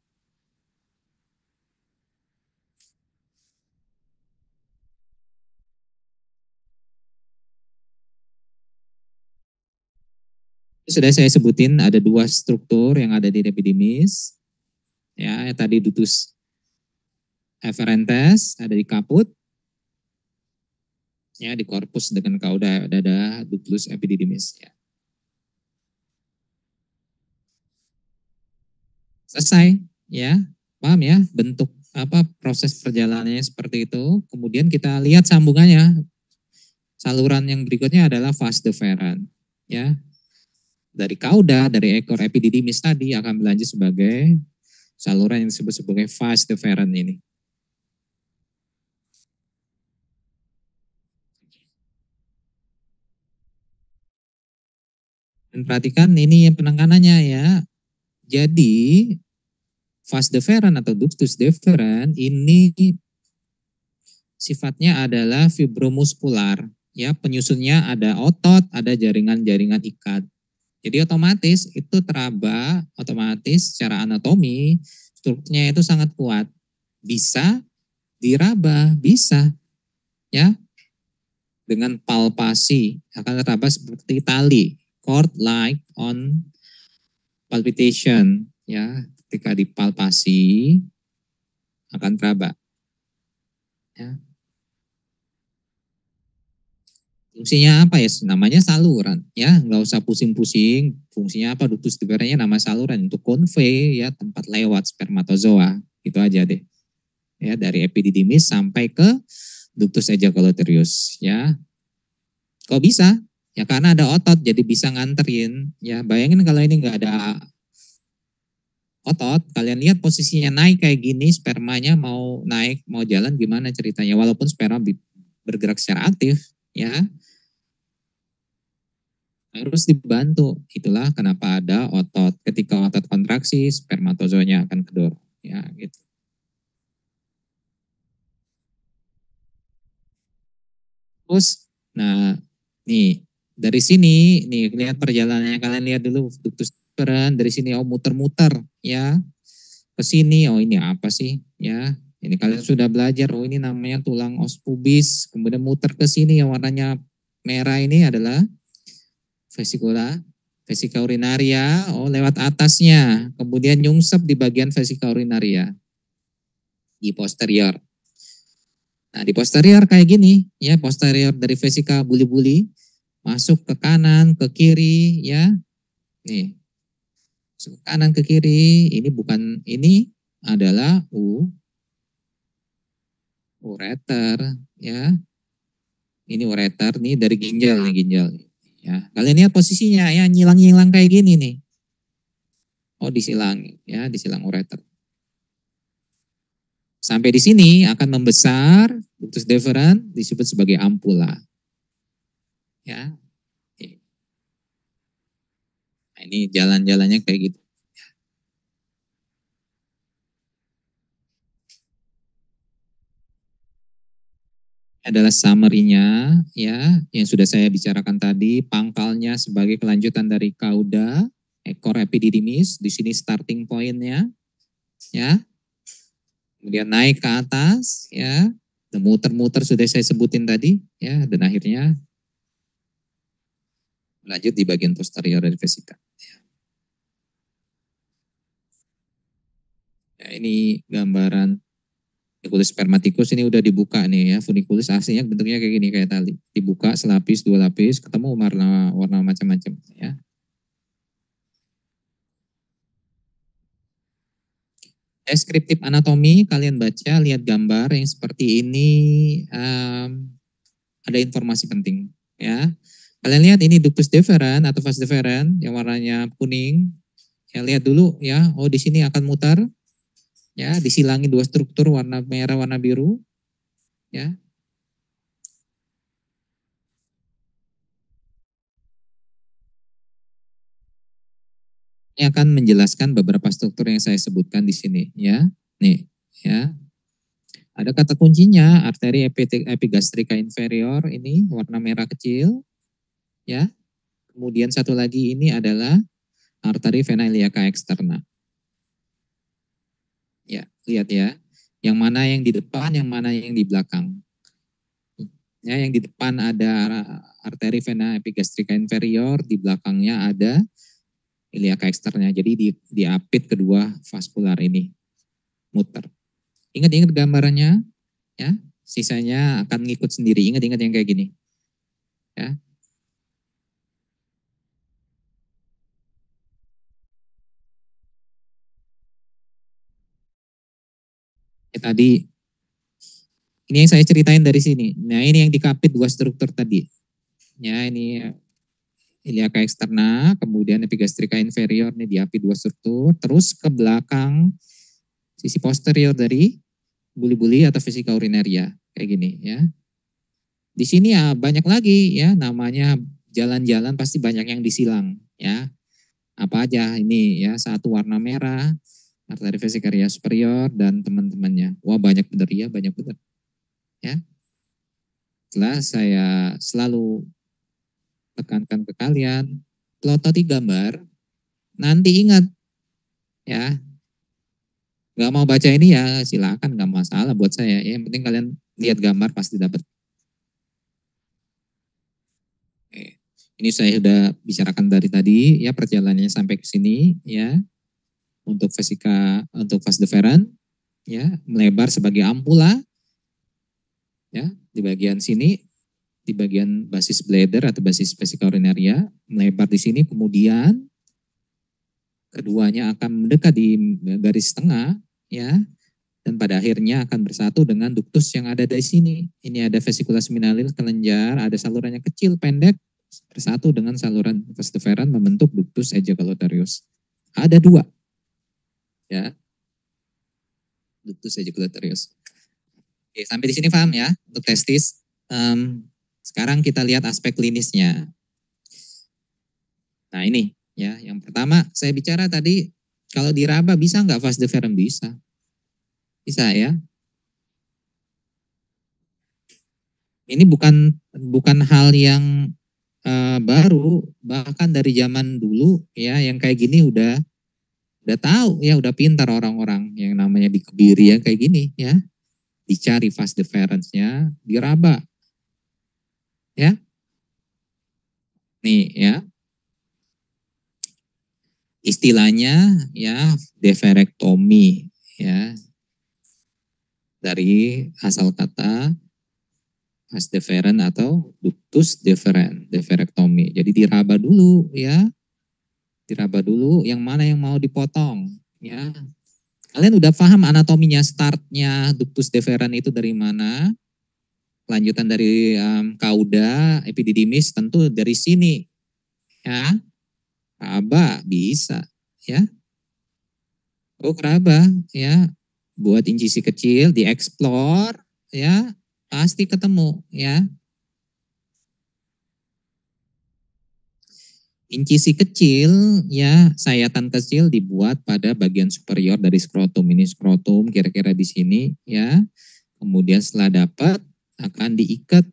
Sudah saya sebutin ada dua struktur yang ada di epididymis. Ya, tadi ductus efferentes ada di kaput. Ya, di korpus dengan kauda ada ductus epididymis. Ya. Selesai, ya, paham ya bentuk apa proses perjalanannya seperti itu. Kemudian kita lihat sambungannya. Saluran yang berikutnya adalah vas deferens. Ya, dari kauda, dari ekor epididymis tadi akan berlanjut sebagai saluran yang disebut sebagai vas deferens ini. Dan perhatikan ini penanganannya ya. Jadi vas deferens atau ductus deferens ini sifatnya adalah fibromuskular. Ya, penyusunnya ada otot, ada jaringan-jaringan ikat. Jadi otomatis itu teraba, otomatis secara anatomi strukturnya itu sangat kuat. Bisa diraba, bisa. Ya. Dengan palpasi akan teraba seperti tali, cord like on palpitation, ya, ketika dipalpasi akan teraba. Ya. Fungsinya apa ya? Namanya saluran, ya, nggak usah pusing-pusing. Fungsinya apa? Ductus deferensnya nama saluran untuk convey, ya, tempat lewat spermatozoa. Itu aja deh. Ya, dari epididymis sampai ke ductus ejaculatorius, ya. Kok bisa? Ya karena ada otot, jadi bisa nganterin. Ya, bayangin kalau ini nggak ada otot, kalian lihat posisinya naik kayak gini, spermanya mau naik, mau jalan gimana ceritanya, walaupun sperma bergerak secara aktif, ya harus dibantu. Itulah kenapa ada otot. Ketika otot kontraksi, spermatozoanya akan kedorong, ya gitu. Terus, nah, nih dari sini, nih lihat perjalanannya, kalian lihat dulu ductus deferens dari sini, oh muter-muter, ya ke sini, oh ini apa sih, ya ini kalian sudah belajar, oh ini namanya tulang os pubis, kemudian muter ke sini yang warnanya merah ini adalah vesicula, vesika urinaria, oh lewat atasnya, kemudian nyungsep di bagian vesika urinaria di posterior. Nah di posterior kayak gini, ya posterior dari vesika buli-buli masuk ke kanan, ke kiri, ya nih masuk ke kanan ke kiri, ini bukan, ini adalah ureter, ya ini ureter nih dari ginjal nih, ginjal, ya kalian lihat posisinya ya, nyilang-nyilang kayak gini nih, oh disilang, ya disilang ureter. Sampai di sini akan membesar, ductus deferens disebut sebagai ampula. Ya. Nah, ini jalan-jalannya kayak gitu. Adalah summary-nya, ya, yang sudah saya bicarakan tadi, pangkalnya sebagai kelanjutan dari cauda, ekor epididymis, di sini starting point-nya, ya. Kemudian naik ke atas, ya, muter-muter sudah saya sebutin tadi, ya, dan akhirnya lanjut di bagian posterior dari vesika. Ya, ini gambaran funiculus spermaticus, ini udah dibuka nih ya, funiculus aslinya bentuknya kayak gini, kayak tali, dibuka selapis, dua lapis, ketemu warna macam-macam, ya. Deskriptif anatomi, kalian baca, lihat gambar yang seperti ini, ada informasi penting, ya. Kalian lihat ini ductus deferens atau vas deferens yang warnanya kuning. Ya lihat dulu ya, oh di sini akan mutar, ya disilangi dua struktur warna merah, warna biru, ya. Ini akan menjelaskan beberapa struktur yang saya sebutkan di sini, ya. Nih, ya. Ada kata kuncinya, arteri epigastrika inferior ini warna merah kecil, ya. Kemudian satu lagi ini adalah arteri vena iliaca externa. Ya, lihat ya. Yang mana yang di depan, yang mana yang di belakang. Ya, yang di depan ada arteri vena epigastrika inferior, di belakangnya ada iliaca externa. Jadi diapit kedua vaskular ini muter. Ingat-ingat gambarannya, ya. Sisanya akan ngikut sendiri. Ingat-ingat yang kayak gini, ya. Tadi ini yang saya ceritain dari sini. Nah ini yang dikapit dua struktur tadi. Ya ini iliaca externa, kemudian epigastrika inferior ini diapit dua struktur, terus ke belakang sisi posterior dari buli-buli atau vesika urinaria kayak gini, ya. Di sini ya banyak lagi ya, namanya jalan-jalan pasti banyak yang disilang, ya. Apa aja ini ya, satu warna merah, arteri vesikaria superior dan teman-temannya. Wah banyak bener ya, banyak bener, ya. Setelah saya selalu tekankan ke kalian, plototi gambar, nanti ingat ya, nggak mau baca ini ya silakan, nggak masalah buat saya. Yang penting kalian lihat gambar pasti dapat. Ini saya sudah bicarakan dari tadi ya, perjalanannya sampai ke sini ya. Untuk vesika, untuk vas deferens ya, melebar sebagai ampula ya di bagian sini, di bagian basis bladder atau basis vesika urinaria, melebar di sini, kemudian keduanya akan mendekat di garis tengah ya, dan pada akhirnya akan bersatu dengan ductus yang ada di sini. Ini ada vesicula seminalis kelenjar, ada salurannya kecil pendek bersatu dengan saluran vas deferens membentuk ductus ejaculatorius. Ada dua. Ya, ductus ejaculatorius. Oke, sampai di sini paham ya untuk testis. Sekarang kita lihat aspek klinisnya. Nah ini ya, yang pertama saya bicara tadi kalau diraba bisa nggak vas deferens? Bisa, bisa ya. Ini bukan hal yang baru, bahkan dari zaman dulu ya, yang kayak gini udah tahu ya, udah pintar orang-orang yang namanya dikebiri ya kayak gini ya, dicari vas deferensnya, diraba ya. Nih ya, istilahnya ya deferektomi ya, dari asal kata vas deferens atau ductus deferens, deferektomi. Jadi diraba dulu ya, diraba dulu yang mana yang mau dipotong ya. Kalian udah paham anatominya, startnya ductus deferens itu dari mana? Lanjutan dari cauda, epididymis tentu dari sini ya. Raba bisa ya. Oh raba ya. Buat incisi kecil, dieksplor ya, pasti ketemu ya. Incisi kecil ya, sayatan kecil dibuat pada bagian superior dari skrotum. Ini skrotum kira-kira di sini ya. Kemudian setelah dapat akan diikat,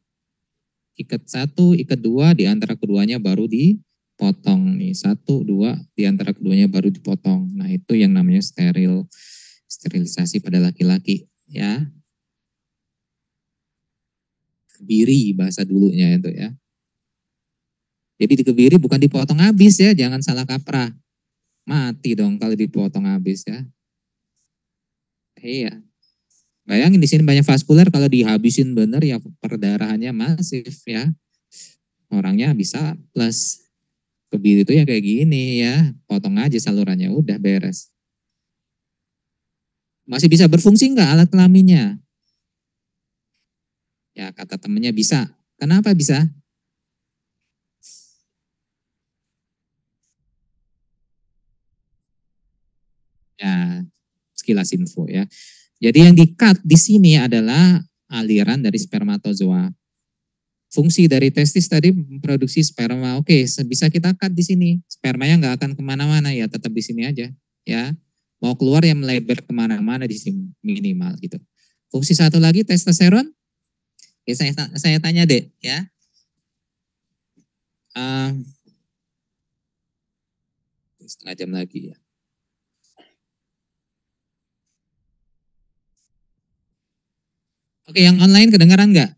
ikat satu, ikat dua, di antara keduanya baru dipotong nih. Satu, dua, di antara keduanya baru dipotong. Nah itu yang namanya sterilisasi pada laki-laki ya. Kebiri bahasa dulunya itu ya. Jadi dikebiri bukan dipotong habis ya, jangan salah kaprah. Mati dong kalau dipotong habis ya. Iya. Bayangin di sini banyak vaskuler, kalau dihabisin bener ya perdarahannya masif ya. Orangnya bisa plus. Kebiri itu ya kayak gini ya, potong aja salurannya udah beres. Masih bisa berfungsi nggak alat kelaminnya? Ya kata temennya bisa. Kenapa bisa? Ya sekilas info ya. Jadi yang di-cut di sini adalah aliran dari spermatozoa. Fungsi dari testis tadi memproduksi sperma. Oke, bisa kita cut di sini. Spermanya nggak akan kemana-mana ya, tetap di sini aja. Ya, mau keluar yang melebar kemana-mana di sini minimal gitu. Fungsi satu lagi testosteron. Ya, saya tanya deh ya. Uh, Setengah jam lagi ya. Oke, yang online kedengaran nggak?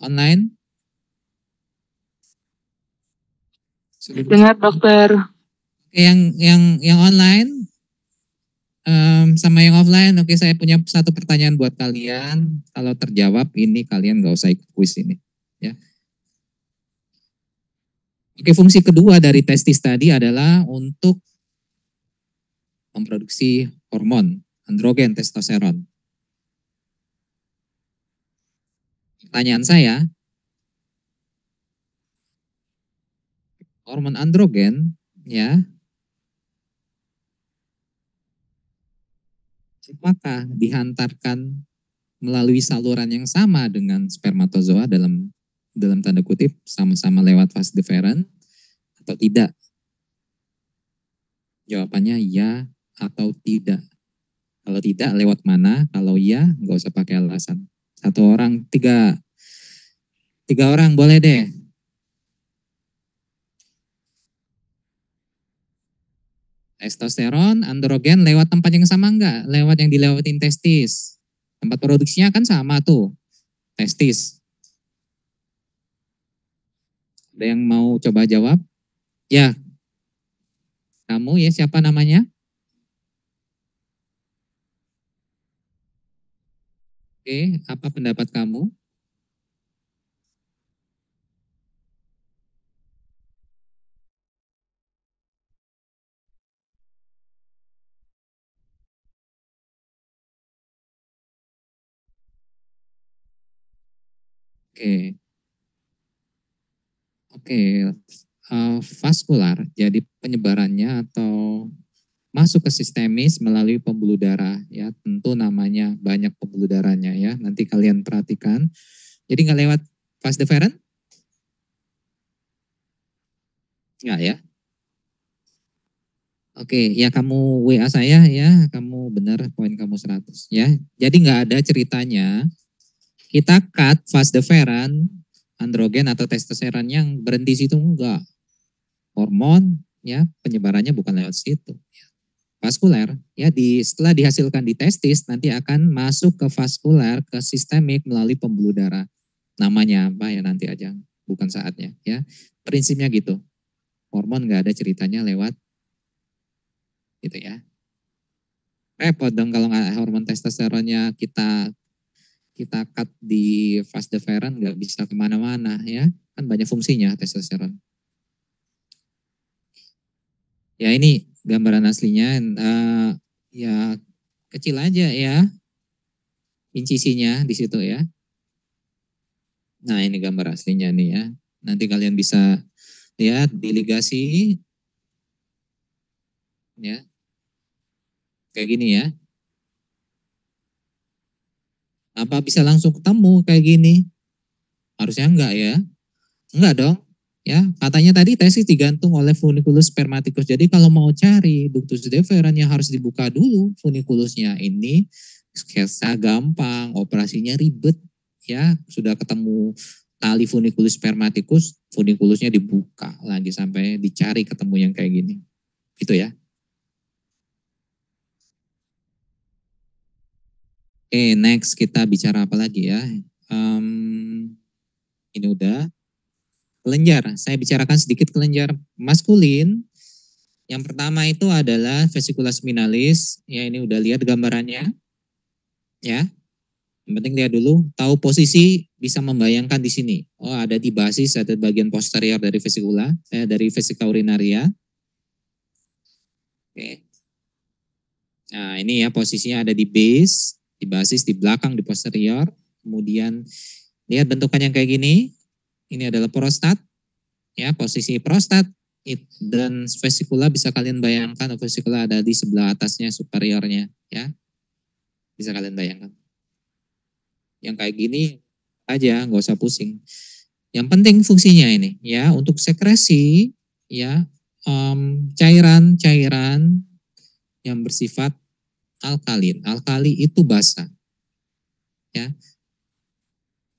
Online? Dengar dokter. Oke, yang online sama yang offline. Oke, saya punya satu pertanyaan buat kalian. Kalau terjawab ini kalian nggak usah ikut kuis ini. Ya. Oke, fungsi kedua dari testis tadi adalah untuk memproduksi hormon androgen testosteron. Pertanyaan saya, hormon androgen ya, apakah dihantarkan melalui saluran yang sama dengan spermatozoa dalam tanda kutip sama-sama lewat vas deferens atau tidak? Jawabannya ya atau tidak. Kalau tidak, lewat mana? Kalau iya, nggak usah pakai alasan. Satu orang, tiga orang boleh deh. Testosteron, androgen lewat tempat yang sama enggak? Lewat yang dilewatin testis. Tempat produksinya kan sama tuh, testis. Ada yang mau coba jawab? Ya, kamu ya, siapa namanya? Oke, apa pendapat kamu? Oke, oke. vaskular, jadi penyebarannya atau masuk ke sistemis melalui pembuluh darah ya, tentu namanya banyak pembuluh darahnya ya. Nanti kalian perhatikan. Jadi nggak lewat vas deferens? Nggak ya? Oke, ya kamu WA saya ya, kamu benar poin kamu 100 ya. Jadi nggak ada ceritanya kita cut vas deferens, androgen atau testosteron yang berhenti situ, enggak. Hormon ya penyebarannya bukan lewat situ. Vaskuler ya, setelah dihasilkan di testis nanti akan masuk ke vaskuler, ke sistemik melalui pembuluh darah. Namanya apa ya nanti aja, bukan saatnya ya. Prinsipnya gitu. Hormon nggak ada ceritanya lewat gitu ya. Repot dong kalau nggak hormon testosteronnya kita cut di vas deferens, nggak bisa kemana-mana ya. Kan banyak fungsinya testosteron. Ya ini gambaran aslinya, ya kecil aja ya incisinya di situ ya. Nah ini gambar aslinya nih ya. Nanti kalian bisa lihat di ligasi ya. Kayak gini ya. Apa bisa langsung ketemu kayak gini? Harusnya enggak ya. Enggak dong. Ya, katanya tadi tesis digantung oleh funiculus spermaticus. Jadi kalau mau cari ductus deferens yang harus dibuka dulu funiculusnya. Ini sketsa gampang, operasinya ribet ya. Sudah ketemu tali funiculus spermaticus, funiculusnya dibuka lagi sampai dicari ketemu yang kayak gini. Gitu ya. Oke, next kita bicara apa lagi ya? Ini udah. Kelenjar, saya bicarakan sedikit kelenjar maskulin. Yang pertama itu adalah vesiculus minalis. Ya ini udah lihat gambarannya. Ya, yang penting lihat dulu. Tahu posisi, bisa membayangkan di sini. Oh ada di basis, ada bagian posterior dari vesikula, dari vesika urinaria. Oke. Nah ini ya posisinya ada di base, di basis, di belakang, di posterior. Kemudian lihat bentukannya kayak gini. Ini adalah prostat. Ya, posisi prostat dan vesikula bisa kalian bayangkan, vesikula ada di sebelah atasnya, superiornya ya. Bisa kalian bayangkan. Yang kayak gini aja, nggak usah pusing. Yang penting fungsinya ini ya, untuk sekresi ya, cairan-cairan yang bersifat alkalin. Alkali itu basa. Ya.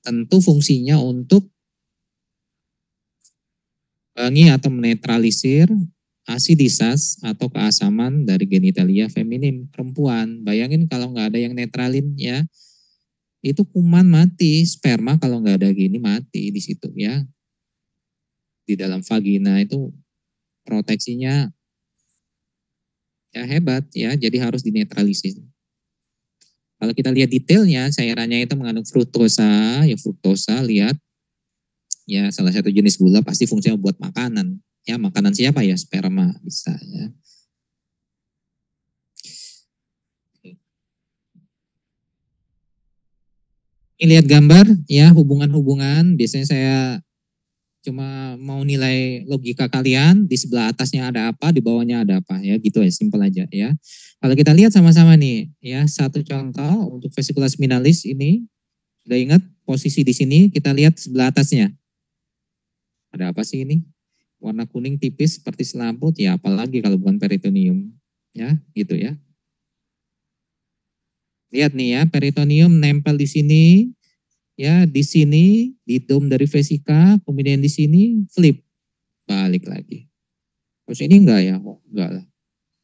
Tentu fungsinya untuk mengurangi atau menetralisir asidisas atau keasaman dari genitalia feminim perempuan. Bayangin kalau nggak ada yang netralin ya, itu kuman mati, sperma kalau nggak ada gini mati di situ ya. Di dalam vagina itu proteksinya ya hebat ya, jadi harus dinetralisir. Kalau kita lihat detailnya, cairannya itu mengandung fruktosa, ya fruktosa lihat ya salah satu jenis gula, pasti fungsinya buat makanan. Ya makanan siapa ya? Sperma bisa ya. Ini lihat gambar ya, hubungan-hubungan. Biasanya saya cuma mau nilai logika kalian, di sebelah atasnya ada apa, di bawahnya ada apa ya, gitu ya, simpel aja ya. Kalau kita lihat sama-sama nih ya, satu contoh untuk vesiculus minalis ini, sudah ingat posisi di sini, kita lihat sebelah atasnya. Ada apa sih ini? Warna kuning tipis seperti selaput, ya apalagi kalau bukan peritoneum. Ya, gitu ya. Lihat nih ya, peritoneum nempel di sini, ya di sini, di dom dari vesika, kemudian di sini flip, balik lagi. Terus ini enggak ya? Oh, enggak lah.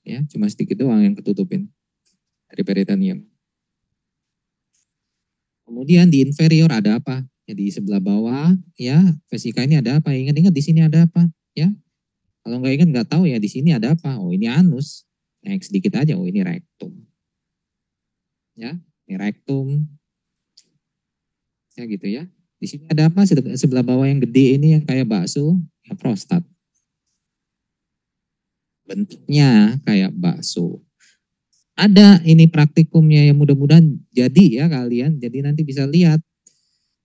Ya, cuma sedikit doang yang ketutupin dari peritoneum. Kemudian di inferior ada apa? Ya, di sebelah bawah, ya vesika ini ada apa? Ingat-ingat di sini ada apa? Ya, kalau nggak ingat nggak tahu ya di sini ada apa? Oh ini anus. Naik sedikit aja. Oh ini rektum. Ya, ini rektum. Ya gitu ya. Di sini ada apa? Sebelah bawah yang gede ini yang kayak bakso, ya prostat. Bentuknya kayak bakso. Ada ini praktikumnya yang mudah-mudahan jadi ya kalian. Jadi nanti bisa lihat.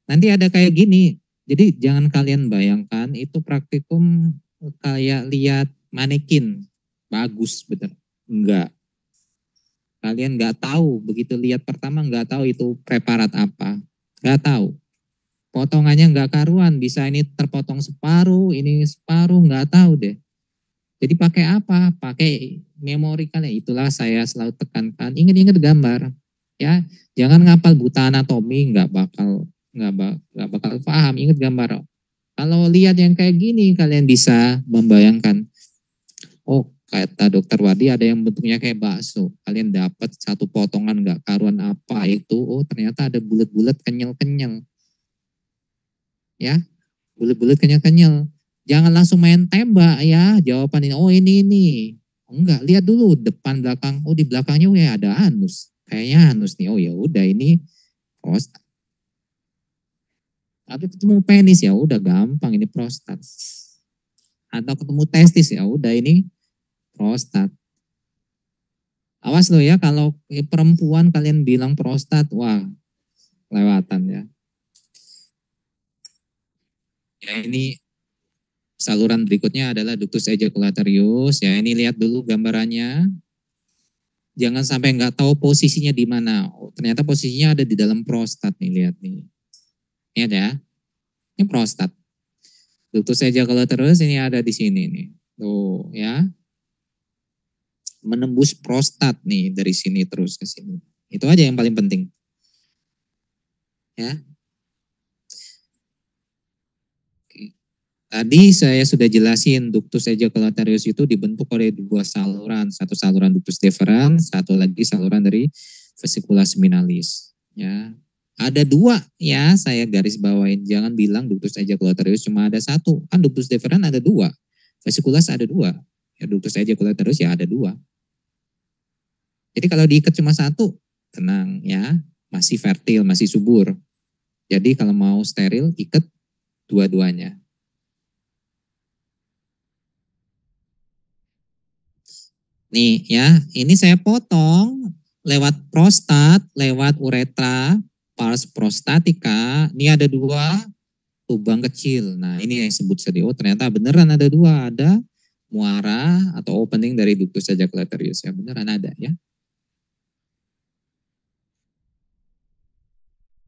Nanti ada kayak gini. Jadi jangan kalian bayangkan itu praktikum kayak lihat manekin bagus bener? Enggak. Kalian nggak tahu, begitu lihat pertama nggak tahu itu preparat apa, nggak tahu. Potongannya nggak karuan, bisa ini terpotong separuh, ini separuh, nggak tahu deh. Jadi pakai apa? Pakai memori kalian. Itulah saya selalu tekankan. Ingat-ingat gambar, ya. Jangan ngapal buta anatomi, nggak bakal paham. Ingat gambar. Kalau lihat yang kayak gini, kalian bisa membayangkan. Oh, kata dokter Wadi ada yang bentuknya kayak bakso. Kalian dapat satu potongan nggak karuan apa itu. Oh, ternyata ada bulat-bulat kenyal-kenyal. Ya, bulat-bulat kenyal-kenyal. Jangan langsung main tembak ya. Jawaban ini, oh ini. Enggak, lihat dulu depan belakang. Oh, di belakangnya ya ada anus. Kayaknya anus nih. Oh ya udah ini prostat. Atau ketemu penis ya udah gampang ini prostat. Atau ketemu testis ya udah ini prostat. Awas lo ya kalau perempuan kalian bilang prostat, wah lewatan ya. Ya ini saluran berikutnya adalah ductus ejaculatorius. Ya ini lihat dulu gambarannya. Jangan sampai nggak tahu posisinya di mana. Oh, ternyata posisinya ada di dalam prostat nih, lihat nih. Lihat ya, ini prostat. Ductus ejaculatorius ini ada di sini nih. Tuh ya, menembus prostat nih dari sini terus ke sini. Itu aja yang paling penting. Ya. Tadi saya sudah jelasin ductus ejaculatorius itu dibentuk oleh dua saluran, satu saluran ductus deferens, satu lagi saluran dari vesicula seminalis. Ya, ada dua ya, saya garis bawain. Jangan bilang ductus ejaculatorius cuma ada satu, kan ductus deferens ada dua, vesikulas ada dua, ya ductus ejaculatorius ya ada dua. Jadi kalau diikat cuma satu, tenang ya, masih fertil, masih subur. Jadi kalau mau steril, ikat dua-duanya. Nih ya, ini saya potong lewat prostat, lewat uretra, pars prostatica. Ini ada dua lubang kecil. Nah ini yang disebut tadi. Oh ternyata beneran ada dua. Ada muara atau opening dari ductus ejaculatorius. Ya beneran ada ya.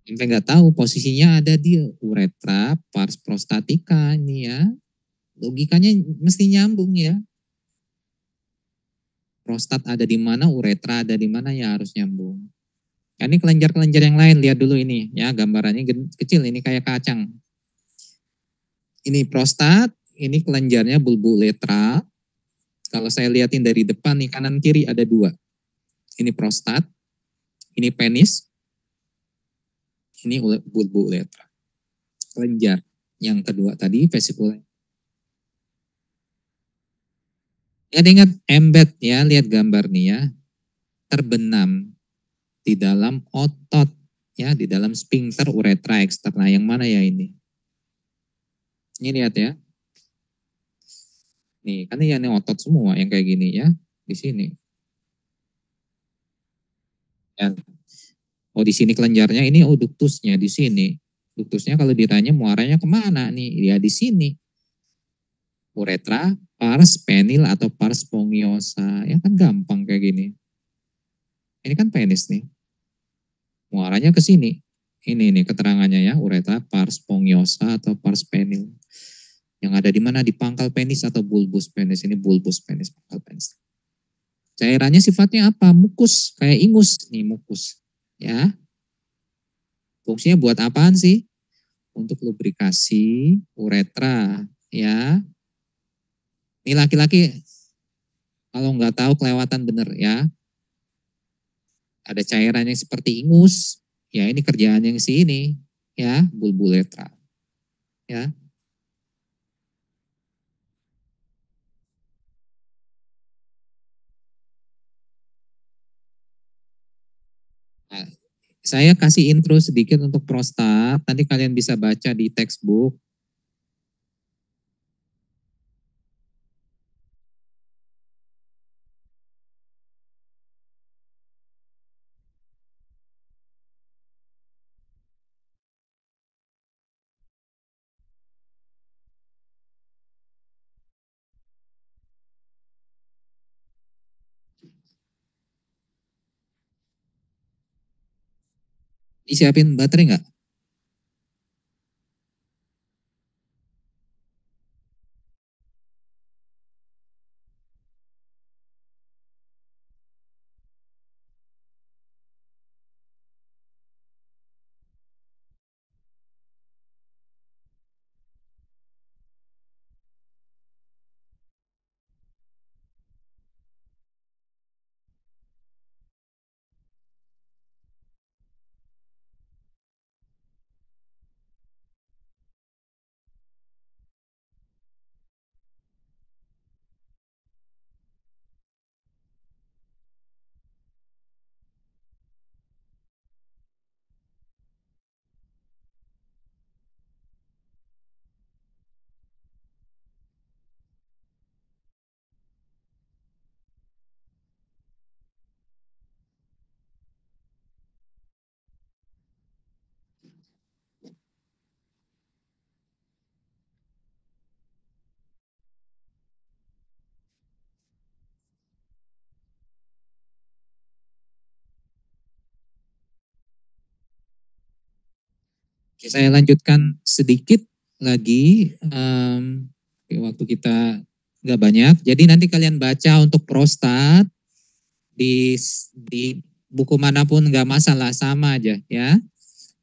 Sampai nggak tahu posisinya ada di uretra, pars prostatica ini ya. Logikanya mesti nyambung ya. Prostat ada di mana, uretra ada di mana ya harus nyambung. Ya, ini kelenjar-kelenjar yang lain, lihat dulu ini ya gambarannya kecil, ini kayak kacang. Ini prostat, ini kelenjarnya bulbuletra. Kalau saya lihatin dari depan nih kanan kiri ada dua. Ini prostat, ini penis, ini bulbuletra. Kelenjar. Yang kedua tadi vesicula. Ingat embed ya, lihat gambar nih ya. Terbenam di dalam otot ya, di dalam sphincter uretra eksterna. Yang mana ya ini? Ini lihat ya. Nih, kan ini otot semua yang kayak gini ya, di sini. Ya. Oh, di sini kelenjarnya, ini oh duktusnya di sini. Duktusnya kalau ditanya muaranya kemana nih? Ya di sini. Uretra, pars penil atau pars spongiosa. Ya kan gampang kayak gini. Ini kan penis nih. Muaranya ke sini. Ini nih keterangannya ya, uretra, pars spongiosa atau pars penil. Yang ada di mana? Di pangkal penis atau bulbus penis. Ini bulbus penis, pangkal penis. Cairannya sifatnya apa? Mukus, kayak ingus nih mukus. Ya, fungsinya buat apaan sih? Untuk lubrikasi uretra. Ya, ini laki-laki kalau nggak tahu kelewatan bener ya. Ada cairan yang seperti ingus. Ya, ini kerjaan yang sini. Ya, bulbuletra. Ya. Nah, saya kasih intro sedikit untuk prostat. Nanti kalian bisa baca di textbook. Disiapin baterai nggak? Oke, saya lanjutkan sedikit lagi. Waktu kita nggak banyak. Jadi nanti kalian baca untuk prostat di buku manapun nggak masalah, sama aja ya.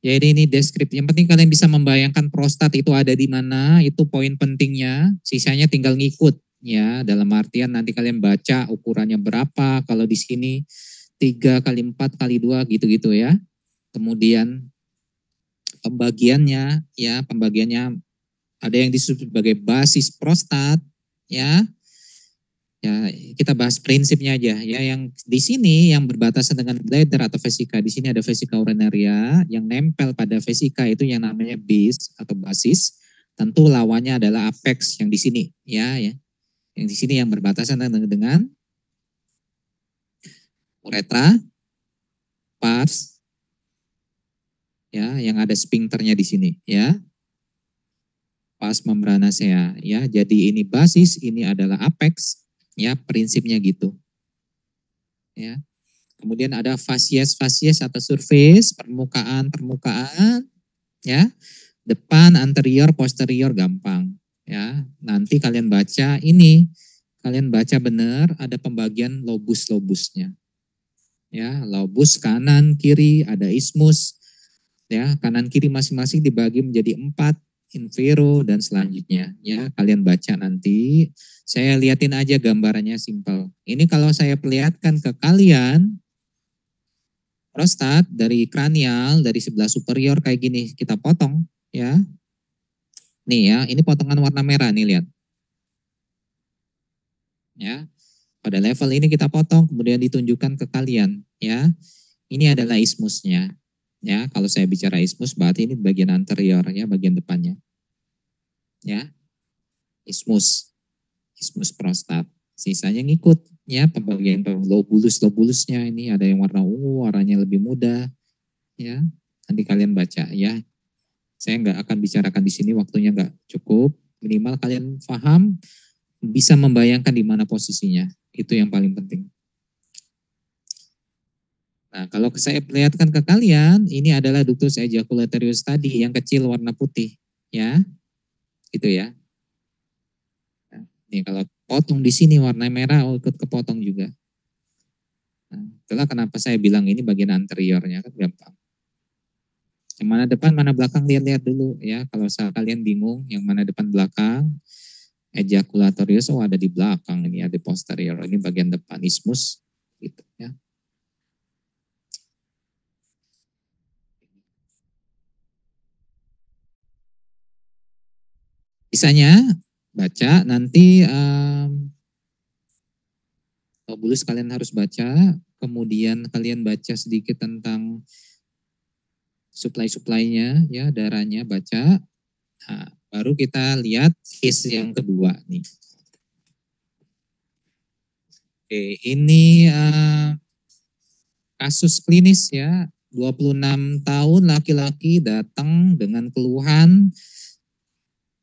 Jadi ini deskripsi. Yang penting kalian bisa membayangkan prostat itu ada di mana, itu poin pentingnya. Sisanya tinggal ngikut ya. Dalam artian nanti kalian baca ukurannya berapa. Kalau di sini 3 kali 4 kali 2 gitu-gitu ya. Kemudian pembagiannya ada yang disebut sebagai basis prostat ya. Ya, kita bahas prinsipnya aja ya. Yang di sini yang berbatasan dengan bladder atau vesika, di sini ada vesika urinaria, yang nempel pada vesika itu yang namanya base atau basis. Tentu lawannya adalah apex yang di sini ya. Yang di sini yang berbatasan dengan uretra, pars ya, yang ada sphincternya di sini ya. Pars membranacea ya. Jadi ini basis, ini adalah apex ya, prinsipnya gitu ya. Kemudian ada fasies atau surface, permukaan ya. Depan, anterior, posterior gampang ya. Nanti kalian baca ini, kalian baca benar ada pembagian lobus-lobusnya. Ya, lobus kanan, kiri, ada ismus ya. Kanan kiri masing-masing dibagi menjadi 4, infero dan selanjutnya ya. Kalian baca nanti. Saya liatin aja gambarannya simpel. Ini kalau saya perlihatkan ke kalian, prostat dari kranial dari sebelah superior kayak gini kita potong ya. Nih ya, ini potongan warna merah nih, lihat. Ya. Pada level ini kita potong kemudian ditunjukkan ke kalian ya. Ini adalah ismusnya. Ya, kalau saya bicara ismus berarti ini bagian anterior ya, bagian depannya. Ya. Ismus. Ismus prostat. Sisanya ngikut ya, pembagian lobulusnya ini ada yang warna ungu, warnanya lebih muda ya. Nanti kalian baca ya. Saya nggak akan bicarakan di sini, waktunya nggak cukup. Minimal kalian paham, bisa membayangkan di mana posisinya. Itu yang paling penting. Nah, kalau saya perlihatkan ke kalian, ini adalah ductus ejaculatorius tadi yang kecil warna putih, ya, gitu ya. Nah, ini kalau potong di sini warna merah, oh ikut kepotong juga. Nah, itulah kenapa saya bilang ini bagian anteriornya kan gampang. Yang mana depan, mana belakang lihat-lihat dulu ya. Kalau kalian bingung yang mana depan belakang, ejaculatorius oh ada di belakang, ini ada di posterior, ini bagian depan ismus gitu ya. Sisanya baca nanti Lobulus kalian harus baca, kemudian kalian baca sedikit tentang supply-supply-nya ya, darahnya baca. Nah, baru kita lihat case yang kedua nih. Oke, ini kasus klinis ya, 26 tahun laki-laki datang dengan keluhan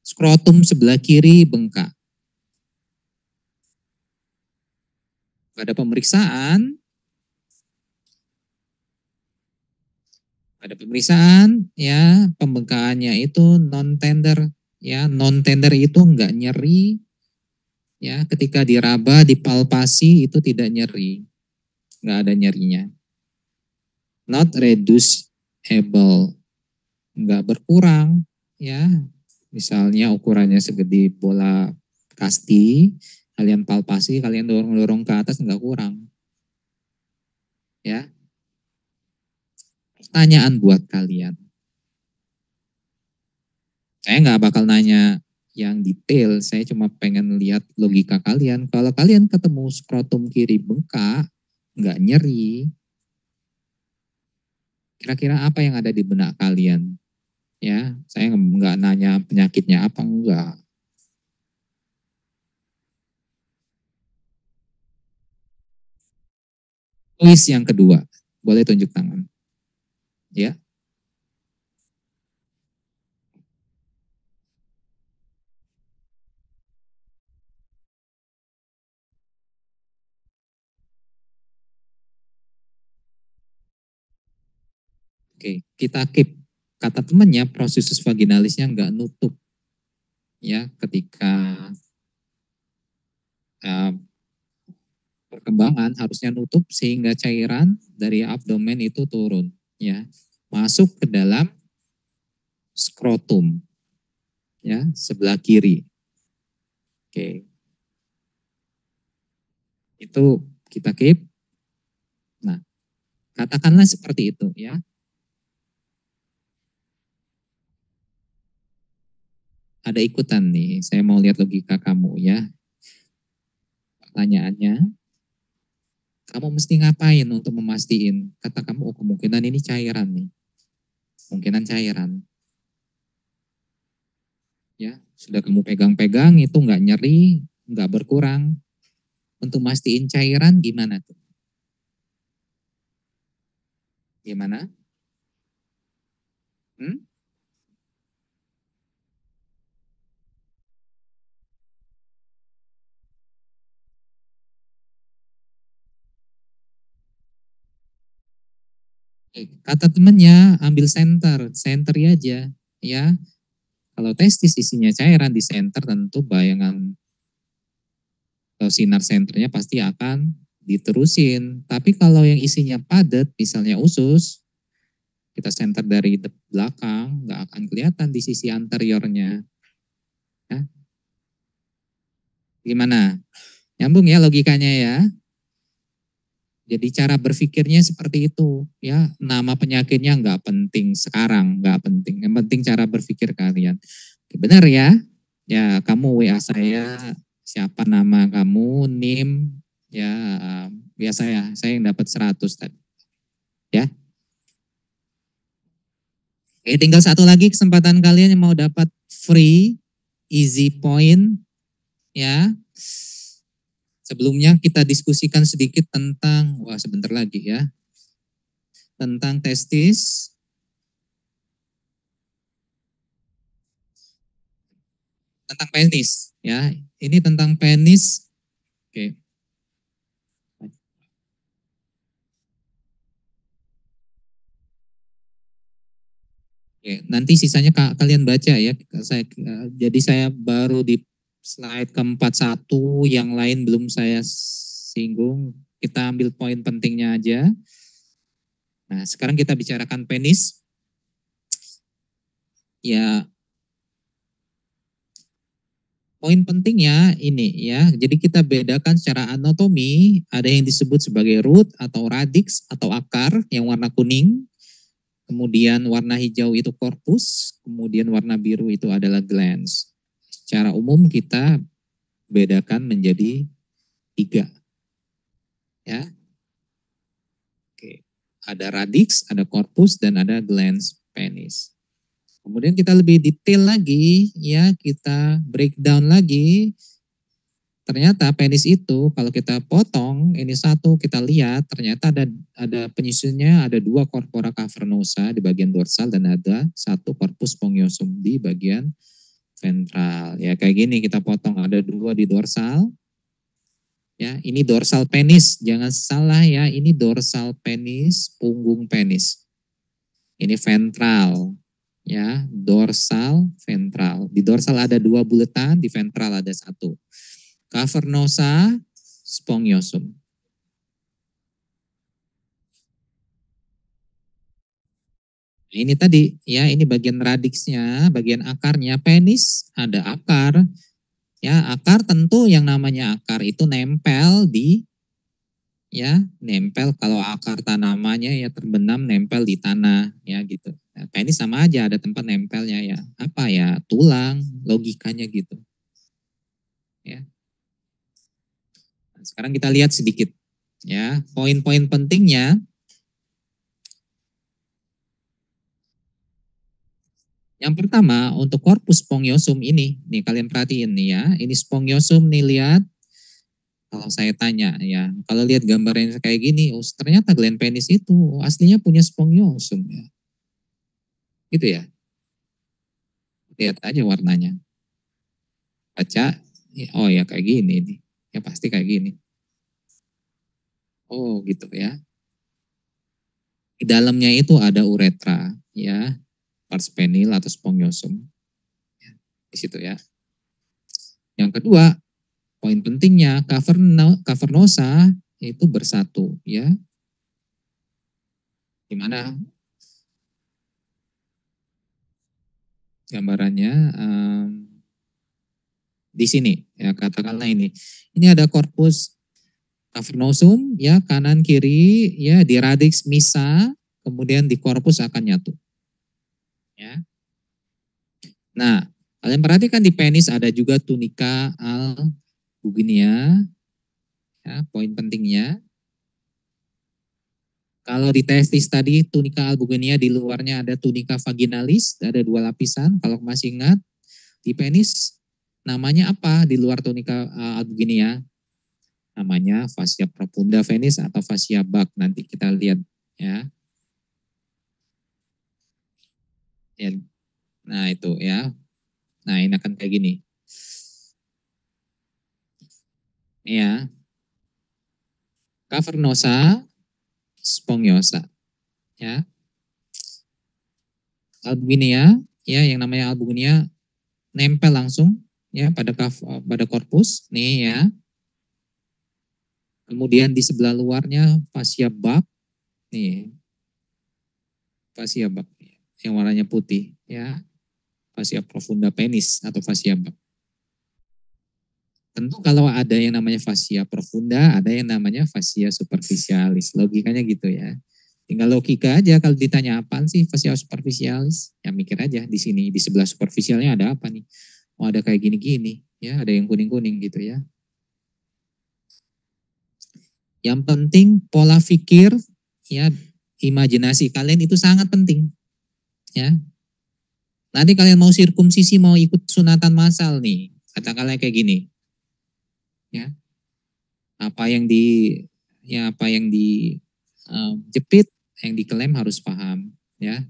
skrotum sebelah kiri bengkak. Pada pemeriksaan Pada pemeriksaan ya pembengkakannya itu non tender ya, non tender itu enggak nyeri ya, ketika diraba dipalpasi itu tidak nyeri, enggak ada nyerinya. Not reducible, enggak berkurang ya, misalnya ukurannya segede bola kasti, kalian palpasi, kalian dorong-dorong ke atas enggak kurang ya. Pertanyaan buat kalian, saya nggak bakal nanya yang detail, saya cuma pengen lihat logika kalian. Kalau kalian ketemu skrotum kiri bengkak, nggak nyeri, kira-kira apa yang ada di benak kalian? Ya, saya nggak nanya penyakitnya apa, enggak. Tulis yang kedua, boleh tunjuk tangan. Ya, oke, kita keep. Kata temannya, proses vaginalisnya nggak nutup. Ya, ketika uh, perkembangan harusnya nutup sehingga cairan dari abdomen itu turun ya, masuk ke dalam skrotum ya, sebelah kiri. Oke. Itu kita keep. Nah, katakanlah seperti itu ya. Ada ikutan nih, saya mau lihat logika kamu ya. Pertanyaannya, kamu mesti ngapain untuk memastiin? Kata kamu, oh kemungkinan ini cairan nih. Kemungkinan cairan. Ya, sudah kamu pegang-pegang itu nggak nyeri, nggak berkurang. Untuk mastiin cairan gimana tuh? Gimana? Hmm? Kata temennya ambil senter, senteri aja ya. Kalau testis isinya cairan di senter, tentu bayangan atau sinar senternya pasti akan diterusin. Tapi kalau yang isinya padat, misalnya usus, kita senter dari belakang, nggak akan kelihatan di sisi anteriornya. Ya. Gimana? Nyambung ya logikanya ya? Jadi cara berpikirnya seperti itu ya. Nama penyakitnya nggak penting sekarang, nggak penting. Yang penting cara berpikir kalian. Benar ya? Ya kamu WA saya, siapa nama kamu, NIM, ya biasa ya. Saya yang dapat 100 tadi. Ya. Oke, tinggal satu lagi kesempatan kalian yang mau dapat free easy point ya. Sebelumnya kita diskusikan sedikit tentang, wah sebentar lagi ya, tentang testis, tentang penis ya. Ini tentang penis. Oke. Oke, nanti sisanya kalian baca ya. Jadi saya baru di slide keempat satu, yang lain belum saya singgung. Kita ambil poin pentingnya aja. Nah, sekarang kita bicarakan penis. Ya, poin pentingnya ini ya. Jadi kita bedakan secara anatomi, ada yang disebut sebagai root atau radix atau akar yang warna kuning. Kemudian warna hijau itu korpus, kemudian warna biru itu adalah glans. Secara umum kita bedakan menjadi 3 ya. Oke. Ada radix, ada korpus, dan ada glans penis. Kemudian kita lebih detail lagi ya, kita breakdown lagi. Ternyata penis itu kalau kita potong ini satu, kita lihat ternyata ada penyusunnya, ada 2 corpora cavernosa di bagian dorsal dan ada 1 corpus spongiosum di bagian ventral. Ya kayak gini kita potong, ada 2 di dorsal. Ya, ini dorsal penis, jangan salah ya, ini dorsal penis, punggung penis. Ini ventral, ya, dorsal, ventral. Di dorsal ada 2 buletan, di ventral ada 1. Cavernosa, spongiosum. Ini tadi, ya, ini bagian radiksnya, bagian akarnya. Penis ada akar, ya, akar tentu yang namanya akar itu nempel di, ya, nempel kalau akar tanamannya ya terbenam nempel di tanah, ya gitu. Nah, penis sama aja ada tempat nempelnya ya. Apa ya? Tulang, logikanya gitu. Ya. Nah, sekarang kita lihat sedikit, ya, poin-poin pentingnya. Yang pertama untuk korpus spongiosum ini, nih kalian perhatiin nih ya, ini spongiosum nih lihat. Kalau saya tanya ya, kalau lihat gambarnya kayak gini, oh ternyata gland penis itu aslinya punya spongiosum ya. Gitu ya. Lihat aja warnanya. Baca, oh ya kayak gini nih. Ya pasti kayak gini. Oh gitu ya. Di dalamnya itu ada uretra ya, pars penil atau spongiosum. Di situ ya. Yang kedua, poin pentingnya cavernosa itu bersatu ya. Gimana gambarannya di sini ya, katakanlah ini ada korpus cavernosum ya, kanan kiri ya, di radix misa, kemudian di korpus akan nyatu ya. Nah, kalian perhatikan di penis ada juga tunica albuginea ya, poin pentingnya. Kalau di testis tadi tunica albuginea, di luarnya ada tunica vaginalis, ada 2 lapisan. Kalau masih ingat, di penis namanya apa di luar tunica albuginea? Namanya fascia profunda penis atau fascia bak. Nanti kita lihat ya. Nah itu ya. Nah ini akan kayak gini. Ya, cavernosa, spongiosa. Ya, albuginea, ya yang namanya albuginea nempel langsung ya pada korpus nih ya. Kemudian di sebelah luarnya fascia bak nih, fascia bak yang warnanya putih ya, fascia profunda penis atau fascia bak. Tentu kalau ada yang namanya fascia profunda, ada yang namanya fascia superficialis. Logikanya gitu ya. Tinggal logika aja kalau ditanya apaan sih fascia superficialis, ya mikir aja di sini di sebelah superficialnya ada apa nih? Oh ada kayak gini-gini, ya ada yang kuning-kuning gitu ya. Yang penting pola pikir, ya imajinasi kalian itu sangat penting, ya. Nanti kalian mau sirkumsisi, mau ikut sunatan massal nih, katakanlah kayak gini, ya. Apa yang di, ya apa yang di jepit, yang diklaim harus paham, ya.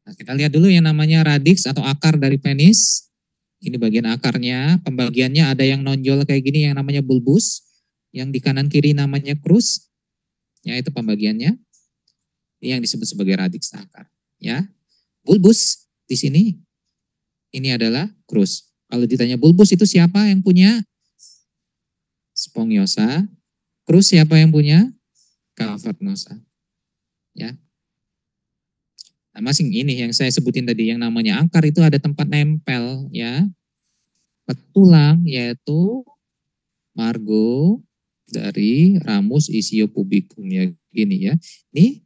Nah, kita lihat dulu yang namanya radix atau akar dari penis. Ini bagian akarnya, pembagiannya ada yang nonjol kayak gini yang namanya bulbus, yang di kanan kiri namanya krus, ya itu pembagiannya. Ini yang disebut sebagai radix akar, ya. Bulbus di sini ini adalah krus. Kalau ditanya bulbus itu siapa yang punya? Spongiosa. Krus siapa yang punya? Cavernosa, ya. Nah, masing ini yang saya sebutin tadi yang namanya akar itu ada tempat nempel ya. Tulang yaitu margo dari ramus isiopubicum ya gini ya. Ini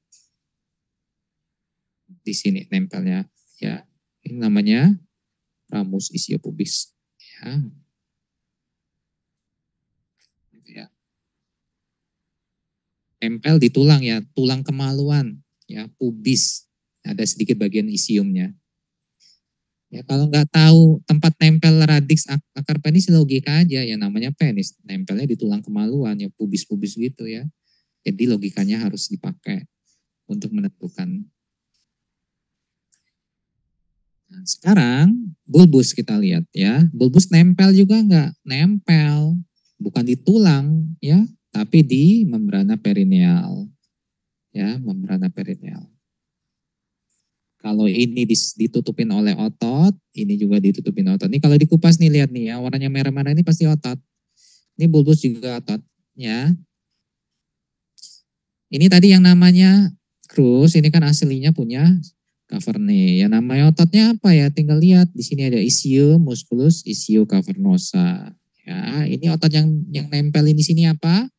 di sini nempelnya ya. Ini namanya ramus isiopubis ya. Ya. Nempel di tulang ya, tulang kemaluan ya, pubis. Ada sedikit bagian isiumnya. Ya kalau nggak tahu tempat nempel radix akar penis logika aja ya namanya penis nempelnya di tulang kemaluan ya pubis-pubis gitu ya. Jadi logikanya harus dipakai untuk menentukan. Nah, sekarang bulbus kita lihat ya. Bulbus nempel juga nggak? Nempel. Bukan di tulang ya, tapi di membrana perineal. Ya, membrana perineal. Kalau ini ditutupin oleh otot, ini juga ditutupin otot. Ini kalau dikupas nih, lihat nih ya, warnanya merah-merah ini pasti otot. Ini bulbus juga otot, ya. Ini tadi yang namanya crus, ini kan aslinya punya cavernea. Ya namanya ototnya apa ya? Tinggal lihat di sini ada ischium musculus ischiocavernosa. Ya, ini otot yang nempel di sini apa?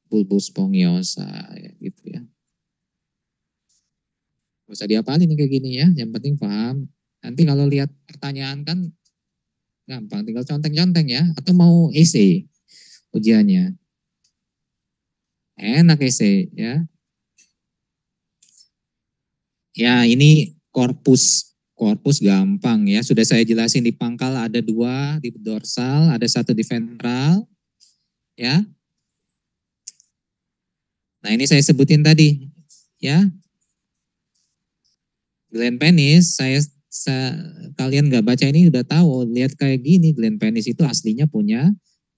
Bulbus spongiosa, ya, gitu ya. Gak usah diapalin kayak gini ya, yang penting paham. Nanti kalau lihat pertanyaan kan gampang, tinggal conteng-conteng ya. Atau mau essay ujiannya. Enak essay ya. Ya ini korpus gampang ya. Sudah saya jelasin di pangkal ada 2, di dorsal ada 1 di ventral ya. Nah ini saya sebutin tadi ya. Gland penis kalian nggak baca ini udah tahu, lihat kayak gini, gland penis itu aslinya punya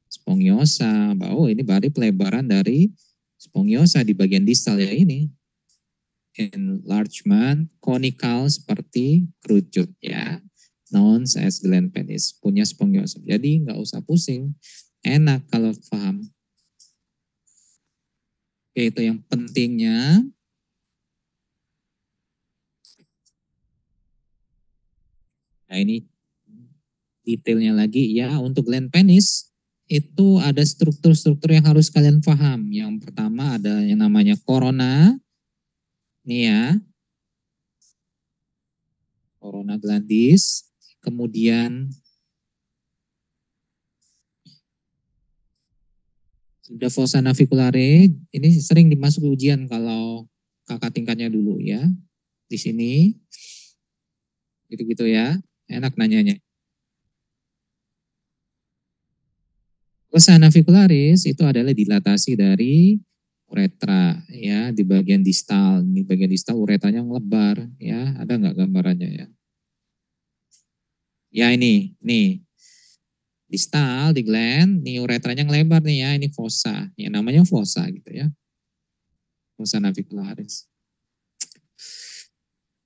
spongiosa. Oh ini berarti pelebaran dari spongiosa di bagian distal ya ini. Enlargement conical seperti kerucut ya. Known as gland penis, punya spongiosa. Jadi nggak usah pusing, enak kalau paham. Oke, itu yang pentingnya. Nah ini detailnya lagi ya, untuk gland penis itu ada struktur-struktur yang harus kalian paham. Yang pertama ada yang namanya corona, nih ya, corona glandis, kemudian ada fossa naviculare, ini sering dimasuk ujian kalau kakak tingkatnya dulu ya, di sini, gitu-gitu ya, enak nanyanya. Fossa navicularis itu adalah dilatasi dari uretra ya, di bagian distal. Di bagian distal uretranya ngelebar ya, ada nggak gambarannya ya? Ya ini, nih distal di gland, nih uretranya ngelebar nih ya, ini fossa. Ya namanya fossa gitu ya. Fossa navicularis.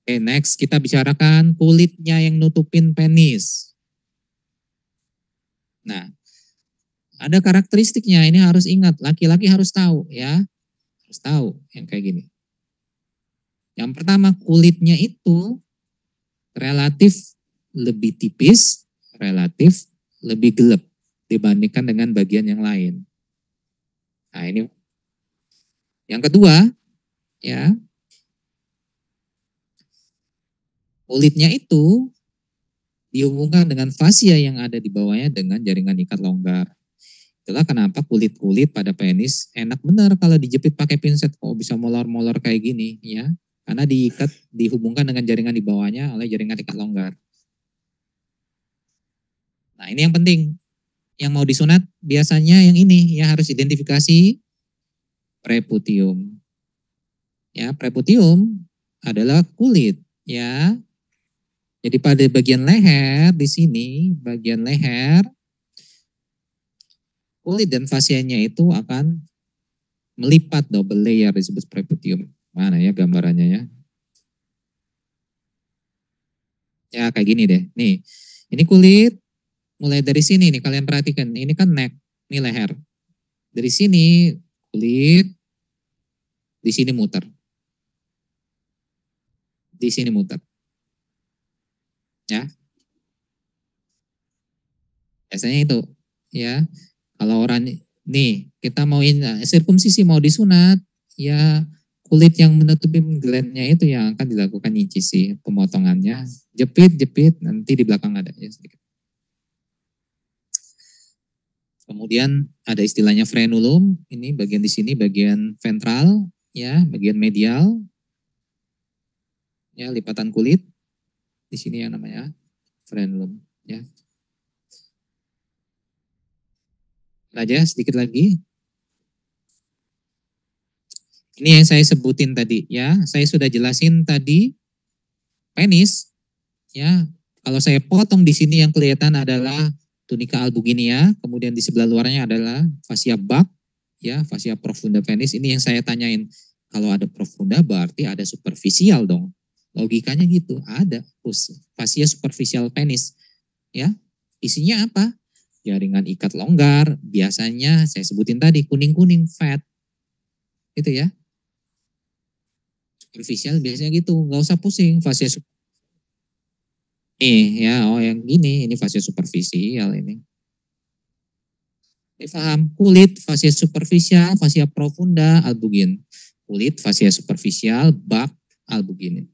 Oke, next kita bicarakan kulitnya yang nutupin penis. Nah, ada karakteristiknya, ini harus ingat, laki-laki harus tahu ya. Harus tahu yang kayak gini. Yang pertama, kulitnya itu relatif lebih tipis, relatif lebih gelap dibandingkan dengan bagian yang lain. Nah, ini yang kedua, ya. Kulitnya itu dihubungkan dengan fasia yang ada di bawahnya dengan jaringan ikat longgar. Itulah kenapa kulit-kulit pada penis enak benar kalau dijepit pakai pinset, kok bisa molor-molor kayak gini ya. Karena diikat, dihubungkan dengan jaringan di bawahnya oleh jaringan ikat longgar. Nah ini yang penting. Yang mau disunat biasanya yang ini ya, harus identifikasi preputium. Ya, preputium adalah kulit ya. Jadi pada bagian leher di sini, bagian leher kulit dan fasianya itu akan melipat double layer disebut preputium. Mana ya gambarannya ya? Ya kayak gini deh. Nih, ini kulit mulai dari sini nih kalian perhatikan. Ini kan neck, ini leher. Dari sini kulit, di sini muter. Di sini muter. Ya, biasanya itu. Ya, kalau orang nih kita mauin sirkumsisi mau disunat, ya kulit yang menutupi glandnya itu yang akan dilakukan incisi pemotongannya. Jepit, nanti di belakang ada ya sedikit. Kemudian ada istilahnya frenulum, ini bagian di sini bagian ventral, ya, bagian medial, ya, lipatan kulit. Di sini yang namanya frenulum, ya. Aja sedikit lagi. Ini yang saya sebutin tadi, ya. Saya sudah jelasin tadi penis, ya. Kalau saya potong di sini yang kelihatan adalah tunica albuginea, kemudian di sebelah luarnya adalah fascia bulb, ya, fascia profunda penis. Ini yang saya tanyain. Kalau ada profunda berarti ada superficial dong. Logikanya gitu, ada fasia superficial penis. Ya, isinya apa? Jaringan ikat longgar, biasanya saya sebutin tadi kuning-kuning fat, gitu ya. Superficial biasanya gitu, nggak usah pusing. Fasia nih ya, oh yang ini fasia superficial ini. Paham? Kulit, fasia superficial, fasia profunda, albugin. Kulit, fasia superficial, bak, albugin.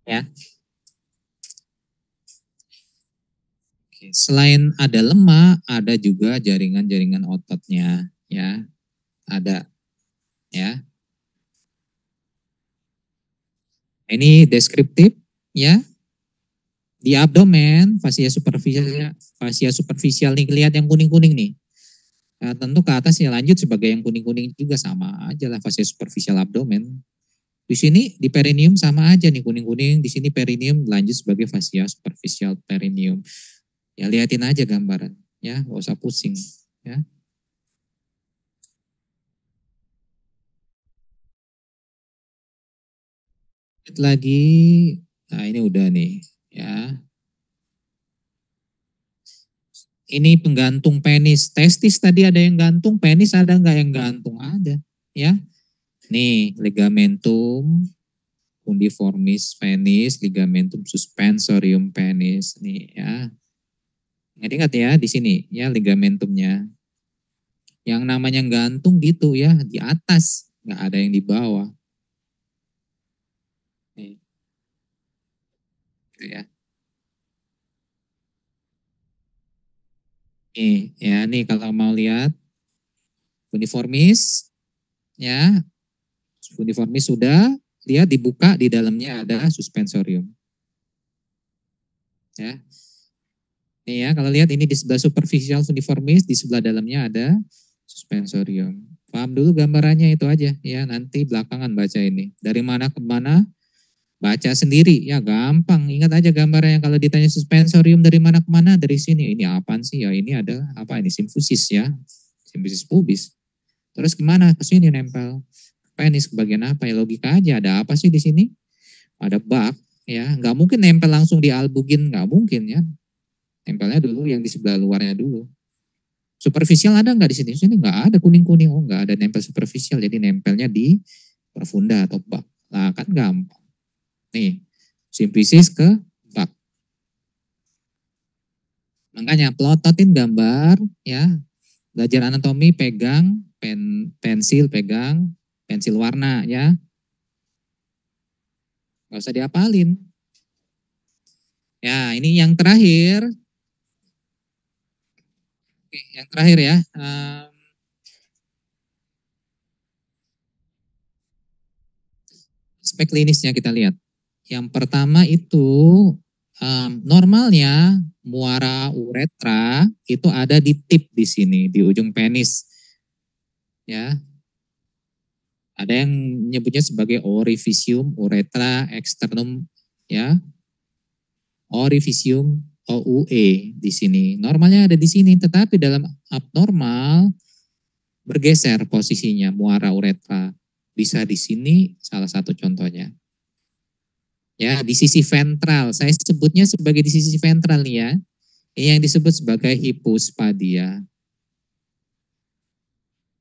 Ya. Selain ada lemak, ada juga jaringan-jaringan ototnya, ya. Ada, ya. Ini deskriptif, ya. Di abdomen, fasia superficial nih, lihat yang kuning-kuning nih. Nah, tentu ke atas ya lanjut sebagai yang kuning-kuning juga sama aja lah fasia superficial abdomen. Di sini di perineum sama aja nih kuning-kuning, di sini perineum lanjut sebagai fasia superficial perineum. Ya liatin aja gambaran, ya nggak usah pusing, ya. Lihat lagi, nah ini udah nih, ya. Ini penggantung penis, testis tadi ada yang gantung, penis ada nggak yang gantung? Ada, ya. Nih ligamentum undiformis penis, ligamentum suspensorium penis, nih ya. Ingat ya di sini ya ligamentumnya. Yang namanya gantung gitu ya di atas, nggak ada yang di bawah. Nih, gitu ya. Nih ya nih kalau mau lihat uniformis ya, uniformis sudah dia dibuka di dalamnya ada suspensorium. Ya. Nih ya kalau lihat ini di sebelah superficial uniformis, di sebelah dalamnya ada suspensorium. Paham dulu gambarannya itu aja ya, nanti belakangan baca ini. Dari mana ke mana baca sendiri ya gampang. Ingat aja gambarnya kalau ditanya suspensorium dari mana ke mana, dari sini. Ini apaan sih ya? Ini ada apa ini simfusis ya. Simfusis pubis. Terus kemana? Ke sini nempel. Penis ke bagian apa ya? Logika aja ada apa sih di sini? Ada bak ya. Nggak mungkin nempel langsung di albugin, nggak mungkin ya. Nempelnya dulu yang di sebelah luarnya dulu. Superficial ada nggak di sini? Sini nggak ada kuning-kuning. Oh nggak ada nempel superficial. Jadi nempelnya di profunda atau bak. Nah kan gampang. Nih, simplisis ke bak. Makanya pelototin gambar ya. Belajar anatomi pegang pensil pegang pensil warna ya. Gak usah diapalin. Ya, ini yang terakhir. Oke, yang terakhir ya. Aspek klinisnya kita lihat. Yang pertama itu normalnya muara uretra itu ada di tip di sini, di ujung penis. Ya, ada yang menyebutnya sebagai orificium uretra externum ya. Orificium OUE di sini. Normalnya ada di sini, tetapi dalam abnormal bergeser posisinya muara uretra. Bisa di sini salah satu contohnya. Ya, di sisi ventral. Saya sebutnya sebagai di sisi ventral nih ya. Ini yang disebut sebagai hipospadia.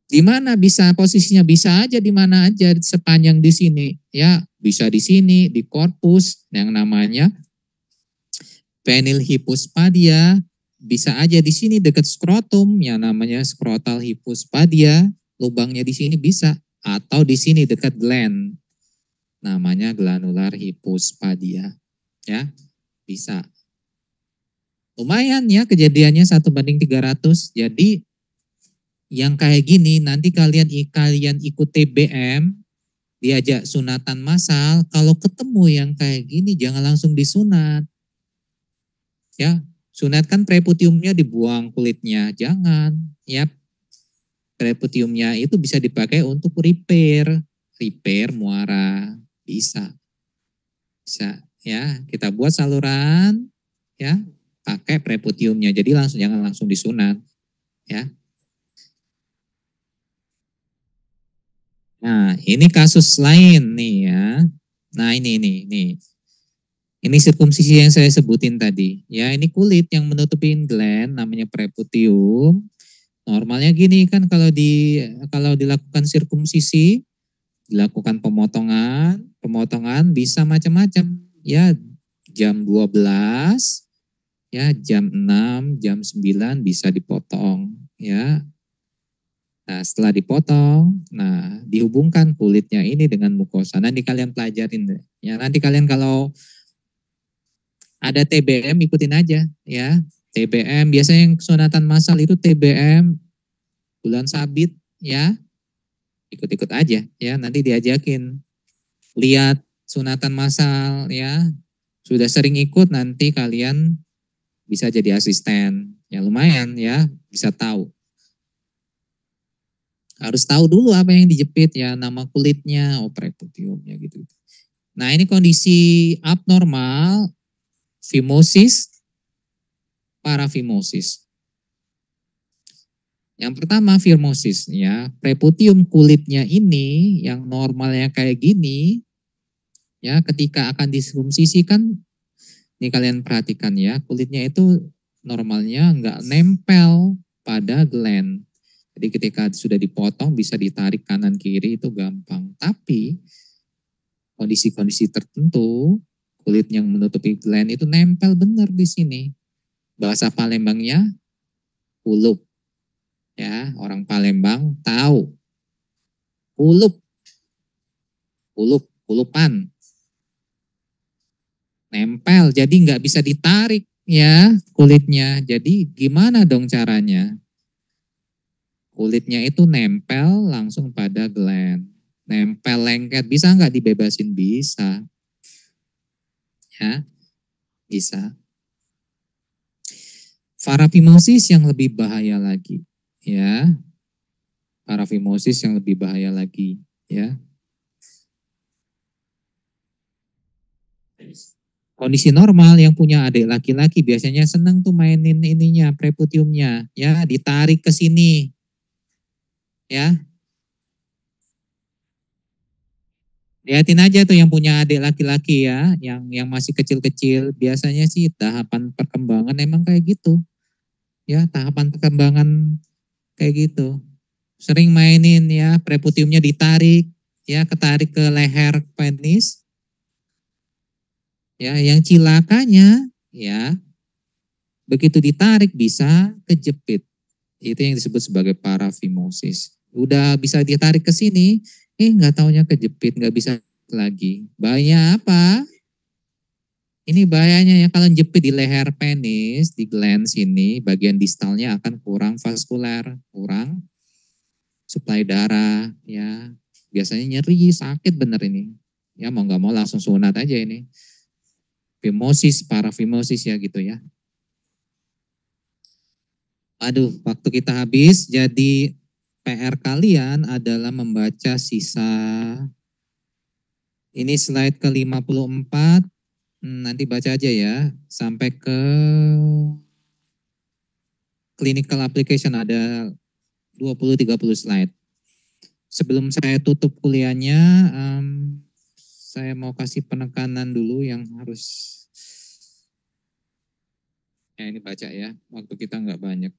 Di mana bisa posisinya? Bisa aja di mana aja sepanjang di sini. Ya, bisa di sini, di korpus yang namanya penil hipospadia, bisa aja di sini dekat skrotum yang namanya skrotal hipospadia, lubangnya di sini bisa, atau di sini dekat gland namanya granular hipospadia. Ya, bisa. Lumayan ya kejadiannya 1:300. Jadi yang kayak gini nanti kalian ikut TBM, diajak sunatan massal, kalau ketemu yang kayak gini jangan langsung disunat. Ya, sunat kan preputiumnya dibuang kulitnya, jangan. Ya, preputiumnya itu bisa dipakai untuk repair muara, bisa. Bisa ya, kita buat saluran ya. pakai preputiumnya. Jadi jangan langsung disunat, ya. Nah, ini kasus lain nih ya. Nah, ini. Ini sirkumsisi yang saya sebutin tadi. Ya, ini kulit yang menutupin gland namanya preputium. Normalnya gini kan kalau dilakukan sirkumsisi, dilakukan pemotongan bisa macam-macam. Ya, jam 12, ya jam 6, jam 9 bisa dipotong, ya. Nah, setelah dipotong, nah dihubungkan kulitnya ini dengan mukosa. Nanti kalian pelajarin, ya. Nanti kalian kalau ada TBM ikutin aja, ya. TBM biasanya yang sunatan massal itu TBM bulan sabit, ya. Ikut-ikut aja, ya. Nanti diajakin lihat sunatan massal, ya. Sudah sering ikut, nanti kalian bisa jadi asisten. Ya lumayan, ya, bisa tahu. Harus tahu dulu apa yang dijepit, ya, nama kulitnya, preputiumnya gitu. Nah, ini kondisi abnormal, fimosis, parafimosis. Yang pertama fimosis, ya, preputium kulitnya ini yang normalnya kayak gini, ya, ketika akan disfungsi kan, ini kalian perhatikan ya, kulitnya itu normalnya nggak nempel pada gland. Jadi ketika sudah dipotong bisa ditarik kanan kiri itu gampang. Tapi kondisi-kondisi tertentu kulit yang menutupi gland itu nempel benar di sini. Bahasa Palembangnya kulup. Ya, orang Palembang tahu. Kulup, kulupan. Nempel, jadi nggak bisa ditarik ya kulitnya. Jadi gimana dong caranya? Kulitnya itu nempel langsung pada gland. Nempel lengket, bisa nggak dibebasin? Bisa. Ya, bisa. Parafimosis yang lebih bahaya lagi, ya. Parafimosis yang lebih bahaya lagi, ya. Kondisi normal yang punya adik laki-laki biasanya senang tuh mainin ininya, preputiumnya, ya, ditarik ke sini, ya. Lihatin aja tuh yang punya adik laki-laki ya, yang masih kecil-kecil, biasanya sih tahapan perkembangan emang kayak gitu, ya, tahapan perkembangan kayak gitu. Sering mainin ya, preputiumnya ditarik, ya, ketarik ke leher penis, ya, yang cilakanya, ya, begitu ditarik bisa kejepit. Itu yang disebut sebagai parafimosis. Udah bisa ditarik ke sini, nggak taunya kejepit, nggak bisa lagi. Bahaya apa? Ini bahayanya ya kalau jepit di leher penis, di gland sini, bagian distalnya akan kurang vaskuler, kurang suplai darah, ya. Biasanya nyeri, sakit bener ini. Ya mau nggak mau langsung sunat aja ini. Fimosis, parafimosis ya gitu ya. Aduh, waktu kita habis, jadi PR kalian adalah membaca sisa, ini slide ke-54, nanti baca aja ya, sampai ke clinical application ada 20-30 slide. Sebelum saya tutup kuliahnya, saya mau kasih penekanan dulu yang harus, ya ini baca ya, waktu kita nggak banyak.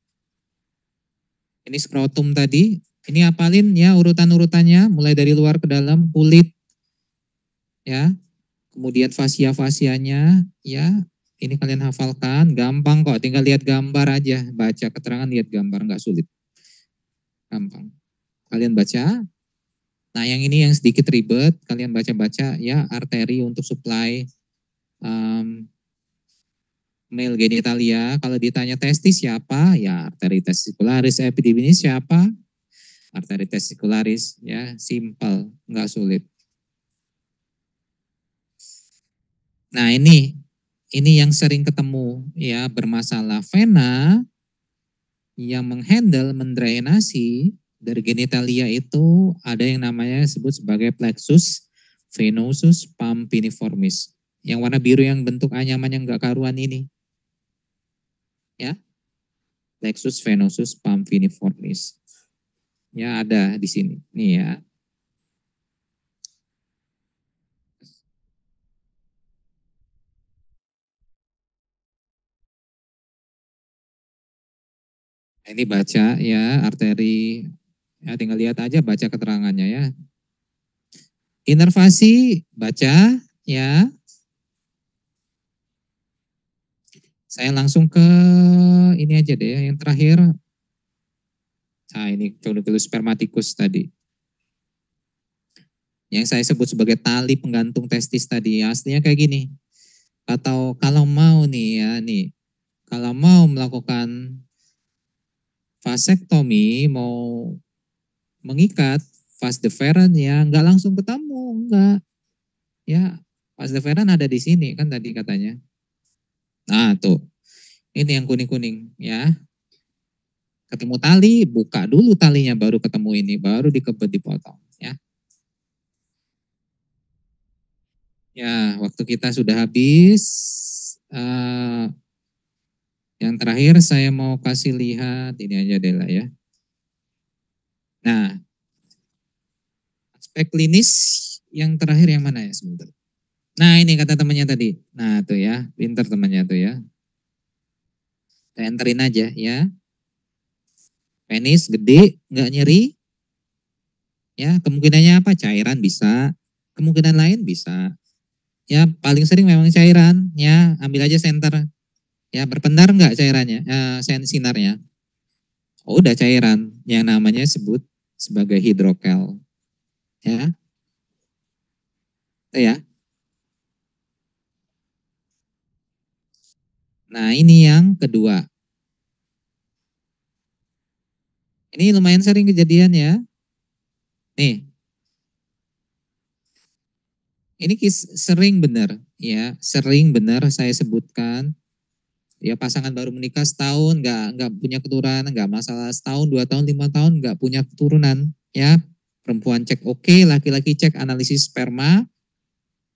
Ini skrotum tadi, ini apalin ya urutan-urutannya, mulai dari luar ke dalam, kulit, ya, kemudian fasia-fasianya, ya, ini kalian hafalkan, gampang kok, tinggal lihat gambar aja, baca keterangan, lihat gambar, nggak sulit, gampang. Kalian baca. Nah yang ini yang sedikit ribet, kalian baca-baca ya, arteri untuk supply male genitalia. Kalau ditanya testis siapa? Ya arteri testicularis. Epididymis siapa? Arteri testicularis. Ya simple, nggak sulit. Nah ini yang sering ketemu ya, bermasalah vena yang menghandle mendrainasi dari genitalia itu ada yang namanya disebut sebagai plexus venosus pampiniformis. Yang warna biru yang bentuk anyaman yang enggak karuan ini. Ya, plexus venosus pamphiniformis. Ya, ada di sini. Nih ya. Ini baca ya arteri. Ya, tinggal lihat aja baca keterangannya ya. Inervasi baca ya. Saya langsung ke ini aja deh ya, yang terakhir. Nah, ini tuberculus spermaticus tadi. Yang saya sebut sebagai tali penggantung testis tadi. Aslinya kayak gini. Atau kalau mau nih ya, nih. Kalau mau melakukan vasektomi, mau mengikat vas deferens ya, nggak langsung ketemu, enggak. Ya, vas deferens ada di sini kan tadi katanya. Nah, tuh. Ini yang kuning-kuning ya. Ketemu tali, buka dulu talinya baru ketemu ini, baru dikebet dipotong ya. Ya, waktu kita sudah habis. Yang terakhir saya mau kasih lihat ini aja deh lah ya. Nah, aspek klinis yang terakhir yang mana ya sebentar. Nah, ini kata temannya tadi. Nah, tuh ya, pinter temannya tuh ya. Saya enterin aja ya. Penis gede, nggak nyeri. Ya, kemungkinannya apa? Cairan bisa. Kemungkinan lain bisa. Ya, paling sering memang cairan. Ya, ambil aja senter. Ya, berpendar nggak cairannya? Sinarnya. Oh, udah cairan. Yang namanya sebut sebagai hidrokel. Ya, ya. Nah, ini yang kedua. Ini lumayan sering kejadian ya. Nih, ini sering benar ya, sering benar saya sebutkan. Ya pasangan baru menikah setahun nggak punya keturunan, nggak masalah, setahun 2 tahun 5 tahun nggak punya keturunan ya. Perempuan cek oke, laki-laki cek analisis sperma,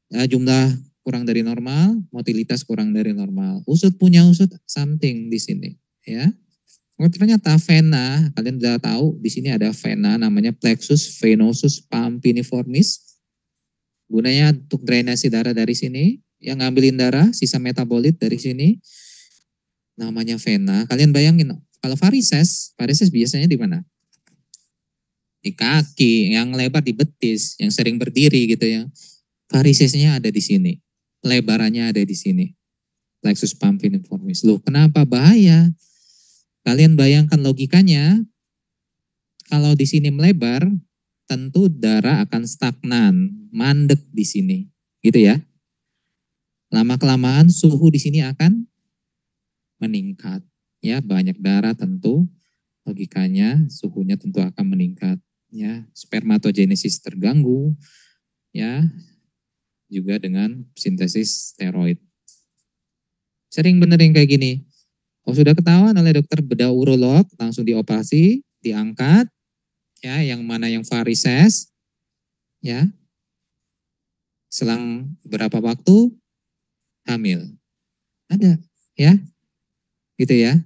ya, jumlah kurang dari normal, motilitas kurang dari normal. Usut punya usut something di sini ya. Oh, ternyata vena, kalian sudah tahu di sini ada vena namanya plexus venosus pamphiniformis. Gunanya untuk drainasi darah dari sini, yang ngambilin darah, sisa metabolit dari sini, namanya vena. Kalian bayangin, kalau varises biasanya di mana? Di kaki, yang lebar di betis, yang sering berdiri gitu ya. Varisesnya ada di sini, lebarannya ada di sini. Plexus pamphiniformis. Loh, kenapa bahaya? Kalian bayangkan logikanya, kalau di sini melebar, tentu darah akan stagnan, mandek di sini. Gitu ya. Lama-kelamaan suhu di sini akan meningkat. Ya, banyak darah tentu logikanya suhunya tentu akan meningkat. Ya, spermatogenesis terganggu. Ya, juga dengan sintesis steroid. Sering bener yang kayak gini. Oh, sudah ketahuan oleh dokter bedah urolog, langsung dioperasi, diangkat. Ya, yang mana yang varises. Ya, selang berapa waktu hamil. Ada, ya, gitu ya.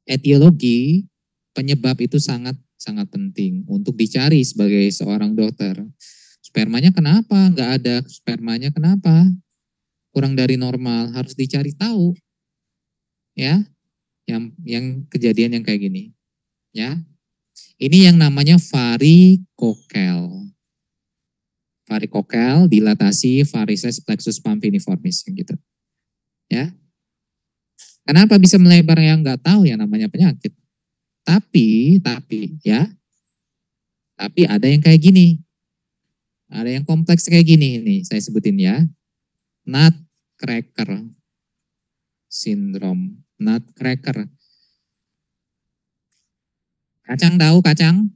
Etiologi penyebab itu sangat sangat penting untuk dicari sebagai seorang dokter. Spermanya kenapa? Nggak ada spermanya kenapa? Kurang dari normal, harus dicari tahu. Ya, yang kejadian yang kayak gini. Ya, ini yang namanya varikokel. Varikokel, dilatasi varises plexus pamphiniformis gitu. Ya, kenapa bisa melebar yang nggak tahu ya namanya penyakit. Tapi ya, tapi ada yang kayak gini. Ada yang kompleks kayak gini nih, saya sebutin ya. Nutcracker syndrome. Nutcracker. Kacang tahu kacang?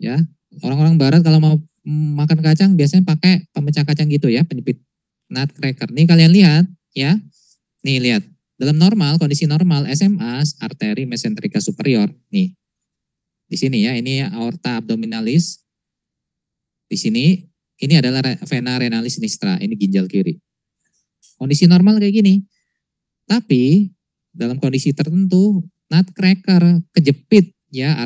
Ya, orang-orang barat kalau mau makan kacang biasanya pakai pemecah kacang gitu ya, penyepit. Nutcracker. Nih kalian lihat ya. Nih lihat. Dalam normal, kondisi normal SMA arteri mesenterika superior. Nih. Di sini ya, ini aorta abdominalis. Di sini ini adalah vena renalis sinistra, ini ginjal kiri. Kondisi normal kayak gini. Tapi dalam kondisi tertentu nutcracker kejepit ya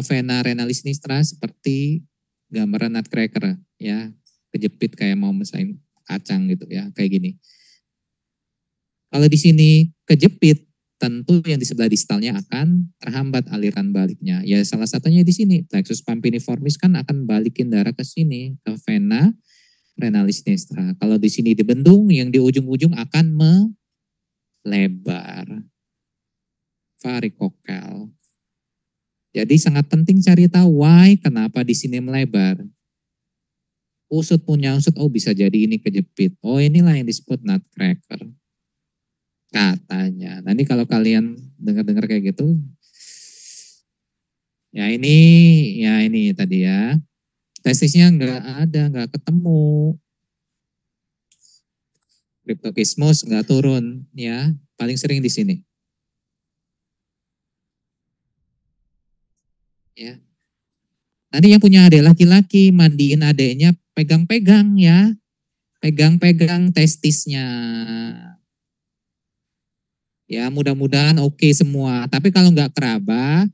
vena renal sinistra seperti gambaran nutcracker ya, kejepit kayak mau mesain kacang gitu ya, kayak gini. Kalau di sini kejepit, tentu yang di sebelah distalnya akan terhambat aliran baliknya. Ya salah satunya di sini, plexus pampiniformis kan akan balikin darah ke sini, ke vena renalis sinistra. Kalau di sini dibendung, yang di ujung-ujung akan melebar. Varikokel. Jadi sangat penting cari tahu why, kenapa di sini melebar. Usut punya usut, oh bisa jadi ini kejepit. Oh inilah yang disebut nutcracker. Katanya. Nanti kalau kalian dengar-dengar kayak gitu, ya ini tadi ya. Testisnya nggak ketemu. Cryptokismus nggak turun ya. Paling sering di sini. Ya. Nanti yang punya adik laki-laki, mandiin adiknya, pegang-pegang ya. Pegang-pegang testisnya. Ya mudah-mudahan oke semua. Tapi kalau nggak keraba,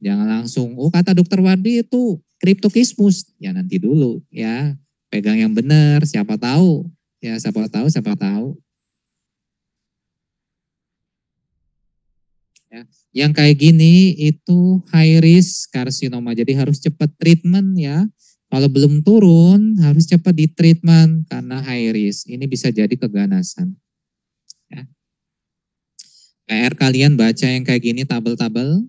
jangan langsung, oh kata dokter Wardi itu kriptokismus. Ya nanti dulu ya, pegang yang benar, siapa tahu. Ya siapa tahu. Ya. Yang kayak gini itu high risk karsinoma, jadi harus cepat treatment ya. Kalau belum turun, harus cepat di treatment karena high risk. Ini bisa jadi keganasan. Ya. PR kalian baca yang kayak gini tabel-tabel.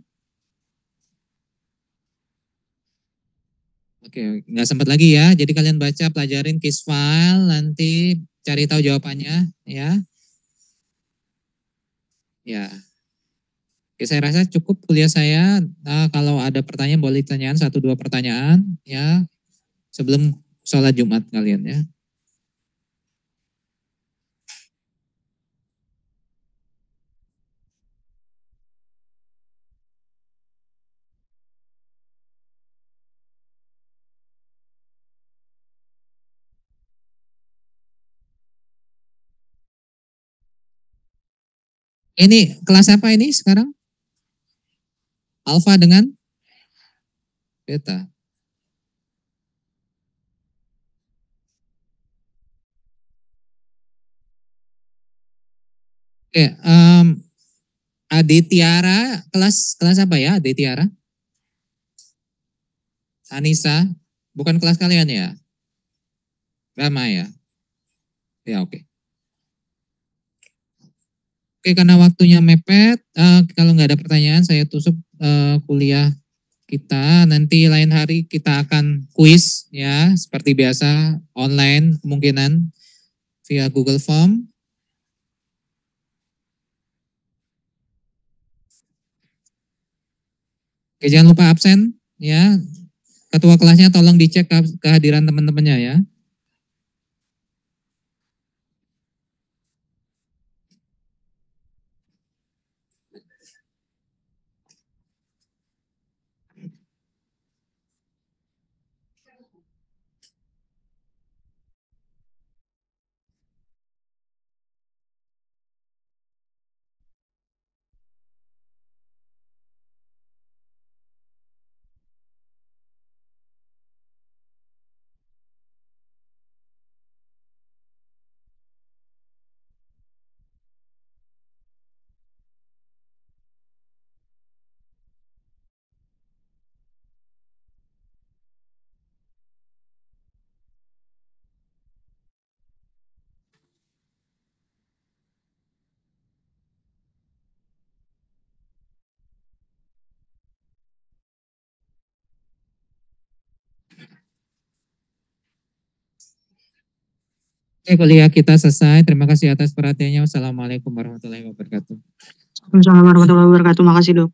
Oke, nggak sempat lagi ya. Jadi kalian baca, pelajarin case file, nanti cari tahu jawabannya ya. Ya. Oke, saya rasa cukup kuliah saya. Nah, kalau ada pertanyaan boleh ditanyakan 1-2 pertanyaan ya sebelum sholat Jumat kalian ya. Ini kelas apa ini sekarang? Alfa dengan beta. Oke, Ade Tiara kelas apa ya Ade Tiara? Anissa, bukan kelas kalian ya? Gama ya? Ya oke. Oke, karena waktunya mepet, kalau nggak ada pertanyaan saya tutup kuliah kita. Nanti lain hari kita akan kuis ya, seperti biasa online kemungkinan via Google Form. Oke, jangan lupa absen ya. Ketua kelasnya tolong dicek kehadiran teman-temannya ya. Oke, kuliah kita selesai. Terima kasih atas perhatiannya. Wassalamualaikum warahmatullahi wabarakatuh. Waalaikumsalam warahmatullahi wabarakatuh. Makasih, Dok.